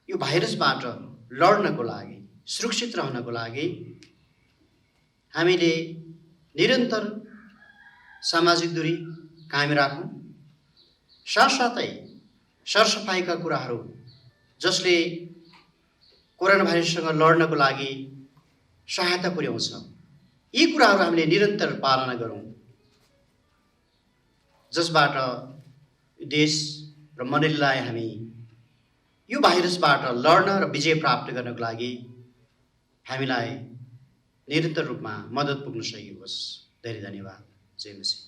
यो भाइरसबाट लड्नको लागि, सुरक्षित रहनको लागि हामीले निरन्तर सामाजिक दूरी कायम राखौँ। साथसाथै सरसफाइका कुराहरू जसले कोरोना भाइरससँग लड्नको लागि सहायता पुर्याउँछ, यी कुराहरू हामीले निरन्तर पालना गरौँ, जसबाट देश र मण्डलीलाई हामी यो भाइरसबाट लड्न र विजय प्राप्त गर्नको लागि हामीलाई निरन्तर रूपमा मद्दत पुग्न सकेको होस्। धेरै धन्यवाद। जय मसीह।